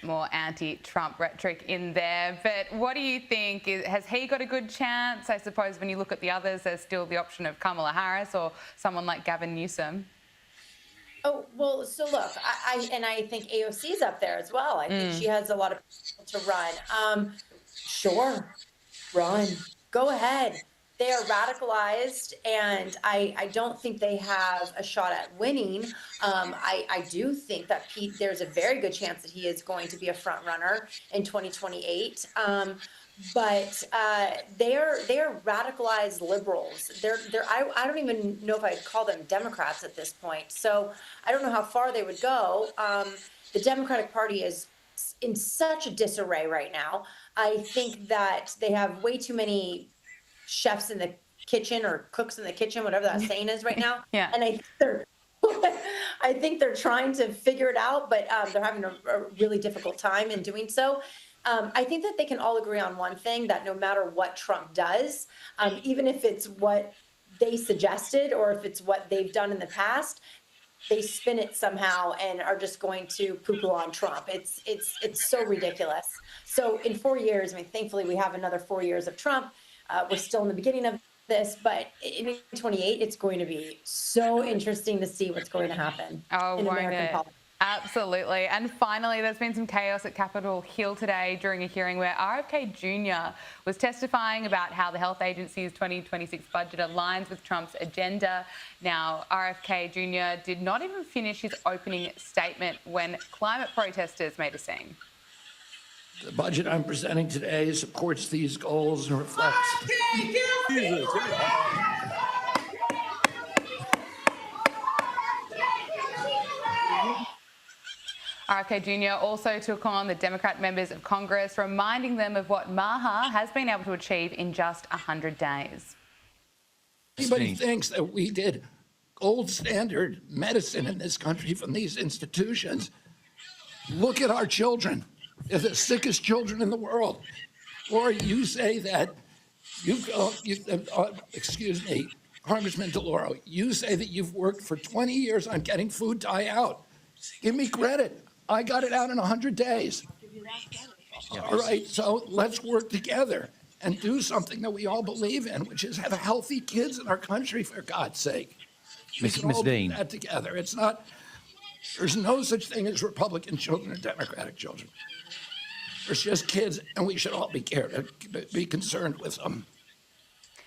More anti-Trump rhetoric in there. But what do you think? Has he got a good chance? I suppose when you look at the others, there's still the option of Kamala Harris or someone like Gavin Newsom. Oh, well, so look, I think AOC's up there as well. I think she has a lot of people to run. Sure, run. Go ahead. they are radicalized, and I don't think they have a shot at winning. I do think that Pete, there's a very good chance that he is going to be a front runner in 2028. But they're radicalized liberals. I don't even know if I'd call them Democrats at this point. So I don't know how far they would go. The Democratic Party is in such a disarray right now. I think that they have way too many chefs in the kitchen, or cooks in the kitchen, whatever that saying is right now. Yeah. And I think they're trying to figure it out, but they're having a really difficult time in doing so. I think that they can all agree on one thing, that no matter what Trump does, even if it's what they suggested or if it's what they've done in the past, they spin it somehow and are just going to poo-poo on Trump. It's so ridiculous. So in 4 years, I mean, thankfully we have another 4 years of Trump. We're still in the beginning of this, but in 2028, it's going to be so interesting to see what's going to happen in American politics. Absolutely. And finally, there's been some chaos at Capitol Hill today during a hearing where RFK Jr. was testifying about how the health agency's 2026 budget aligns with Trump's agenda. Now, RFK Jr. did not even finish his opening statement when climate protesters made a scene. The budget I'm presenting today supports these goals and reflects. RFK Jr. also took on the Democrat members of Congress, reminding them of what Maha has been able to achieve in just 100 days. Anybody thinks that we did gold standard medicine in this country from these institutions, look at our children. They're the sickest children in the world. Or you say that excuse me, Congressman DeLauro, you say that you've worked for 20 years on getting food dye out. Give me credit. I got it out in 100 days. All right, so let's work together and do something that we all believe in, which is have healthy kids in our country, for God's sake. We can all do that together. It's not, there's no such thing as Republican children and Democratic children. There's just kids, and we should all be concerned with them.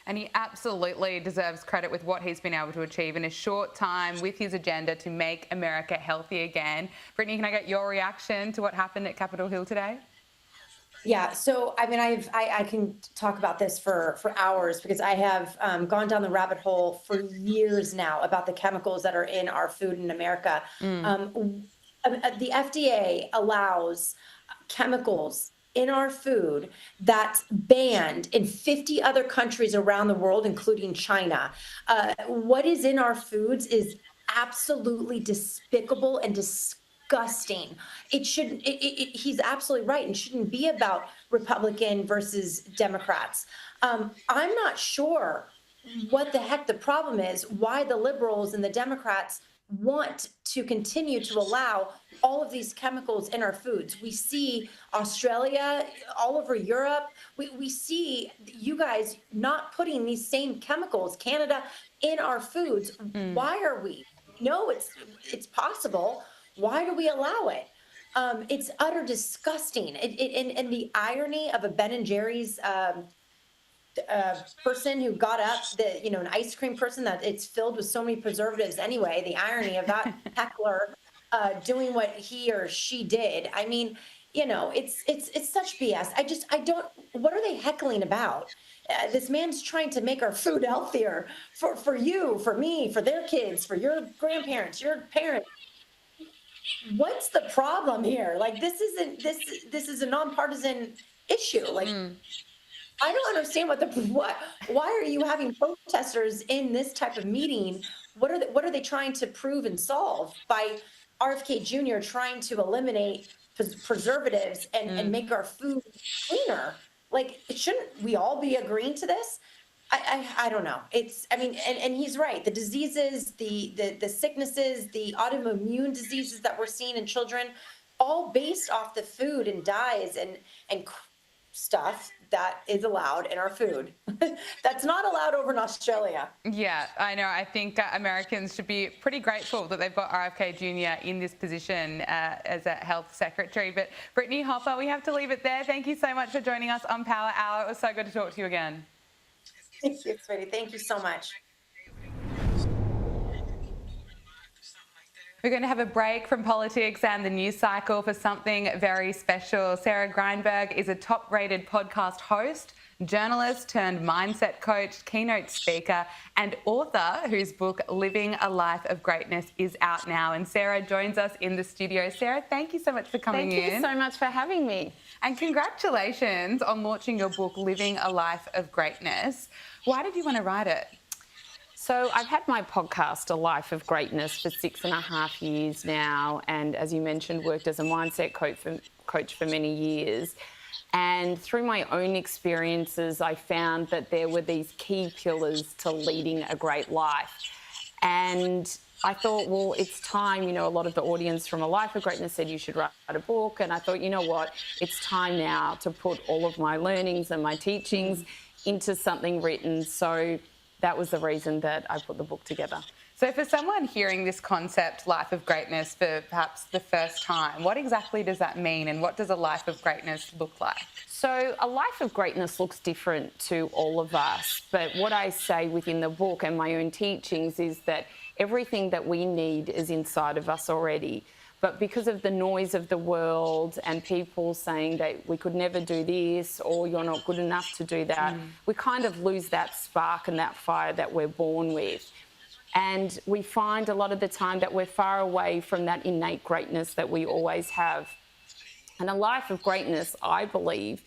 And he absolutely deserves credit with what he's been able to achieve in a short time with his agenda to make America healthy again. Brittany, can I get your reaction to what happened at Capitol Hill today? Yeah, so I mean, I can talk about this for hours, because I have gone down the rabbit hole for years now about the chemicals that are in our food in America. The FDA allows chemicals in our food that's banned in 50 other countries around the world, including China. What is in our foods is absolutely despicable and disgusting. It shouldn't, he's absolutely right, and shouldn't be about Republican versus Democrats. I'm not sure what the heck the problem is, why the liberals and the Democrats want to continue to allow all of these chemicals in our foods. We see Australia, all over Europe. We see you guys not putting these same chemicals, Canada, in our foods. Why are we? No, it's possible. Why do we allow it? It's utter disgusting. And the irony of a Ben & Jerry's person who got up, an ice cream person, that it's filled with so many preservatives anyway. The irony of that heckler doing what he or she did. I mean, it's such BS. I don't. What are they heckling about? This man's trying to make our food healthier for you, for me, for their kids, for your grandparents, your parents. What's the problem here? Like, this is a nonpartisan issue. Like, I don't understand why are you having protesters in this type of meeting? What are they trying to prove and solve by RFK Jr. trying to eliminate preservatives and make our food cleaner? Like, shouldn't we all be agreeing to this? I don't know. And he's right. The diseases, the sicknesses, the autoimmune diseases that we're seeing in children, all based off the food and dyes and stuff that is allowed in our food. That's not allowed over in Australia. Yeah, I know. I think Americans should be pretty grateful that they've got RFK Jr. in this position as a health secretary. But Brittany Hopper, we have to leave it there. Thank you so much for joining us on Power Hour. It was so good to talk to you again. Thank you, sweetie. Thank you so much. We're going to have a break from politics and the news cycle for something very special. Sarah Greinberg is a top-rated podcast host, journalist turned mindset coach, keynote speaker, and author whose book Living a Life of Greatness is out now. And Sarah joins us in the studio. Sarah, thank you so much for coming in. Thank you so much for having me. And congratulations on launching your book Living a Life of Greatness. Why did you want to write it? So I've had my podcast, A Life of Greatness, for 6.5 years now. And as you mentioned, worked as a mindset coach for many years. And through my own experiences, I found that there were these key pillars to leading a great life. And I thought, well, it's time, a lot of the audience from A Life of Greatness said you should write a book. And I thought, you know what, it's time now to put all of my learnings and my teachings into something written. So that was the reason that I put the book together. So for someone hearing this concept, Life of Greatness, for perhaps the first time, what exactly does that mean and what does a life of greatness look like? So a life of greatness looks different to all of us. But what I say within the book and my own teachings is that everything that we need is inside of us already. But because of the noise of the world and people saying that we could never do this or you're not good enough to do that, we kind of lose that spark and that fire that we're born with. And we find a lot of the time that we're far away from that innate greatness that we always have. And a life of greatness, I believe,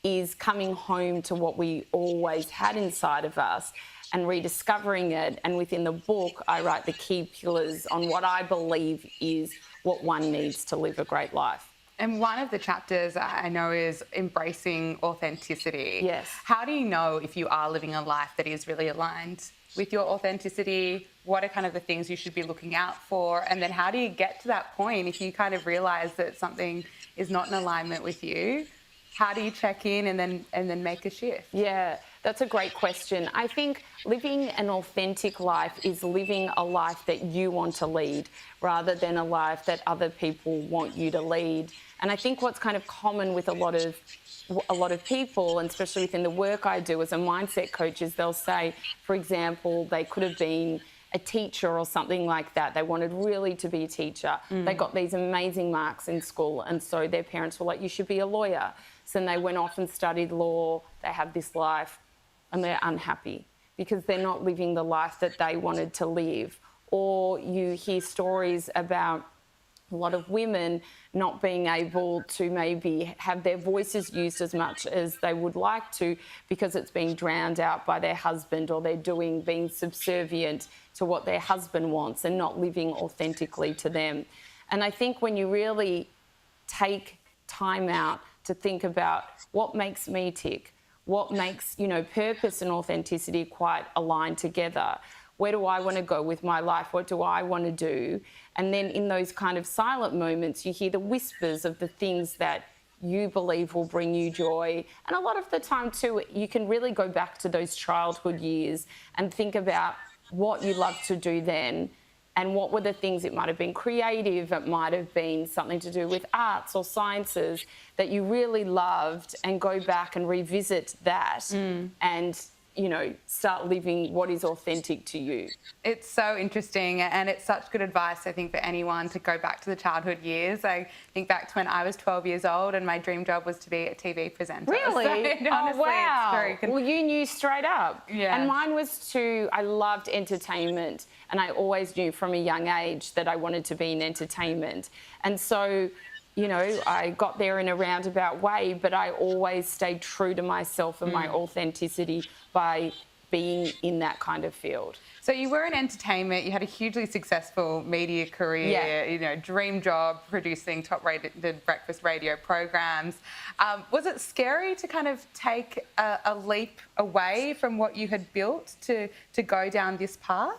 is coming home to what we always had inside of us and rediscovering it. And within the book, I write the key pillars on what I believe is what one needs to live a great life. And one of the chapters I know is embracing authenticity. Yes. How do you know if you are living a life that is really aligned with your authenticity? What are kind of the things you should be looking out for? And then how do you get to that point if you kind of realise that something is not in alignment with you? How do you check in and then make a shift? Yeah, that's a great question. I think living an authentic life is living a life that you want to lead rather than a life that other people want you to lead. And I think what's kind of common with a lot of people, and especially within the work I do as a mindset coach, is they'll say, for example, they could have been a teacher or something like that. They wanted really to be a teacher. They got these amazing marks in school, and so their parents were like, you should be a lawyer. So then they went off and studied law. They have this life and they're unhappy because they're not living the life that they wanted to live. Or you hear stories about a lot of women not being able to maybe have their voices used as much as they would like to because it's being drowned out by their husband, or they're being subservient to what their husband wants and not living authentically to them. And I think when you really take time out to think about what makes me tick, what makes, purpose and authenticity quite aligned together. Where do I want to go with my life? What do I want to do? And then in those kind of silent moments, you hear the whispers of the things that you believe will bring you joy. And a lot of the time too, you can really go back to those childhood years and think about what you loved to do then. And what were the things? It might have been creative, it might have been something to do with arts or sciences that you really loved, and go back and revisit that and, start living what is authentic to you. It's so interesting, and it's such good advice, I think, for anyone to go back to the childhood years. I think back to when I was 12 years old and my dream job was to be a TV presenter. Really? So, honestly, wow. it's very well, you knew straight up. Yeah. And mine was I loved entertainment, and I always knew from a young age that I wanted to be in entertainment. And so, I got there in a roundabout way, but I always stayed true to myself and my authenticity by being in that kind of field. So you were in entertainment, you had a hugely successful media career, dream job producing top-rated breakfast radio programs. Was it scary to kind of take a leap away from what you had built to go down this path?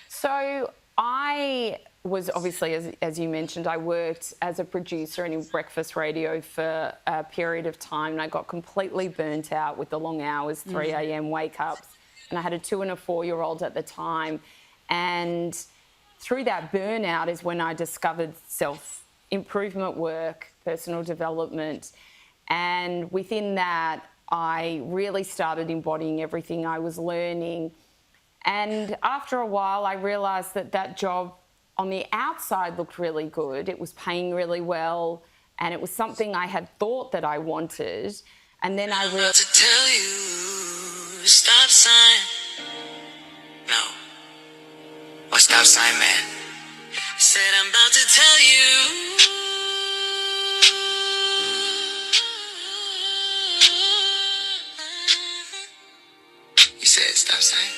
So I was obviously, as you mentioned, I worked as a producer and in breakfast radio for a period of time, and I got completely burnt out with the long hours, 3 a.m. wake-ups. And I had a 2- and a 4-year-old at the time. And through that burnout is when I discovered self-improvement work, personal development. And within that, I really started embodying everything I was learning. And after a while, I realised that that job on the outside looked really good. It was paying really well, and it was something I had thought that I wanted. And then I realized to tell you, stop sign. No. What stop sign, man? Said I'm about to tell you. You said stop sign.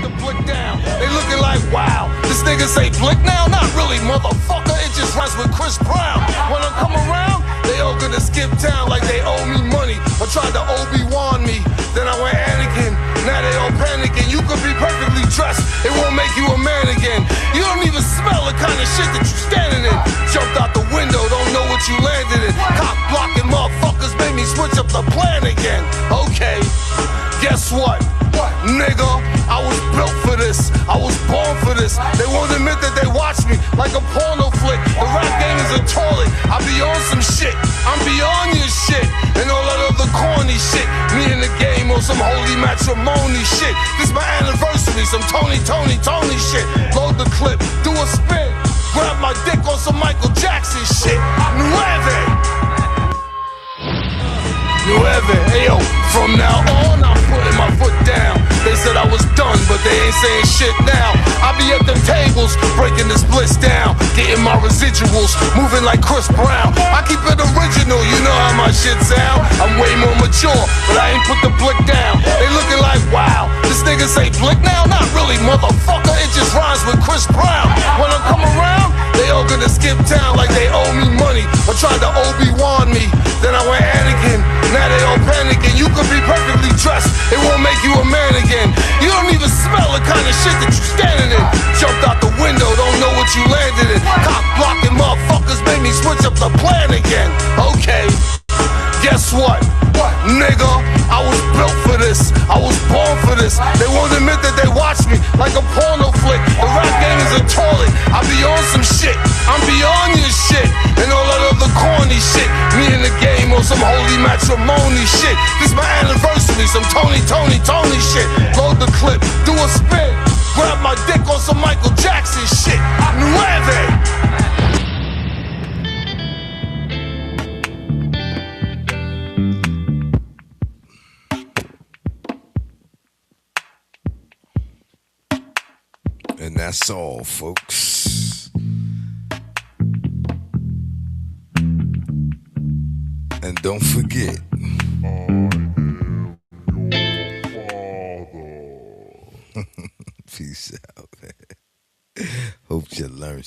The blick down. They looking like, wow, this nigga say blick now? Not really, motherfucker. It just runs with Chris Brown. When I come around, they all gonna skip town like they owe me money or tried to Obi-Wan me. Then I went Anakin. Now they all panicking. You could be perfectly dressed, it won't make you a man again. You don't even smell the kind of shit that you standing in. Jumped out the window, don't know what you landed in. Cop blocking motherfuckers made me switch up the plan again. Okay, guess what? Nigga, I was built for this. I was born for this. They won't admit that they watch me like a porno flick. The rap game is a toilet. I be on some shit. I'm beyond your shit and all that other corny shit. Me in the game on some holy matrimony shit. This my anniversary, some Tony shit. Load the clip, do a spin, grab my dick on some Michael Jackson shit. Nueve, hey yo, from now on I'm putting my foot down. They said I was done, but they ain't saying shit now. I be at them tables, breaking this bliss down, getting my residuals, moving like Chris Brown. I keep it original, you know how my shit sound. I'm way more mature, but I ain't put the blick down. They looking like, wow, this nigga say blick now? Not really, motherfucker, it just rhymes with Chris Brown. When I come around, they all gonna skip town like they owe me money or tried to Obi-Wan me. Then I went Anakin. Now they all panicking. You could be perfectly dressed, it won't make you a man again. You don't even smell the kind of shit that you standing in. Jumped out the window, don't know what you landed in. Cop blocking motherfuckers made me switch up the plan again. Okay, guess what? Nigga, I was built for this. I was born for this. They won't admit that they watch me like a porno flick. The rap game is a toilet. I be on some shit. I'm beyond your shit and all that other corny shit. Me in the game on some holy matrimony shit. This my anniversary, some Tony shit. Load the clip, do a spin, grab my dick on some Michael Jackson shit. Nueve. And that's all, folks. And don't forget, peace out, man. Hope you learned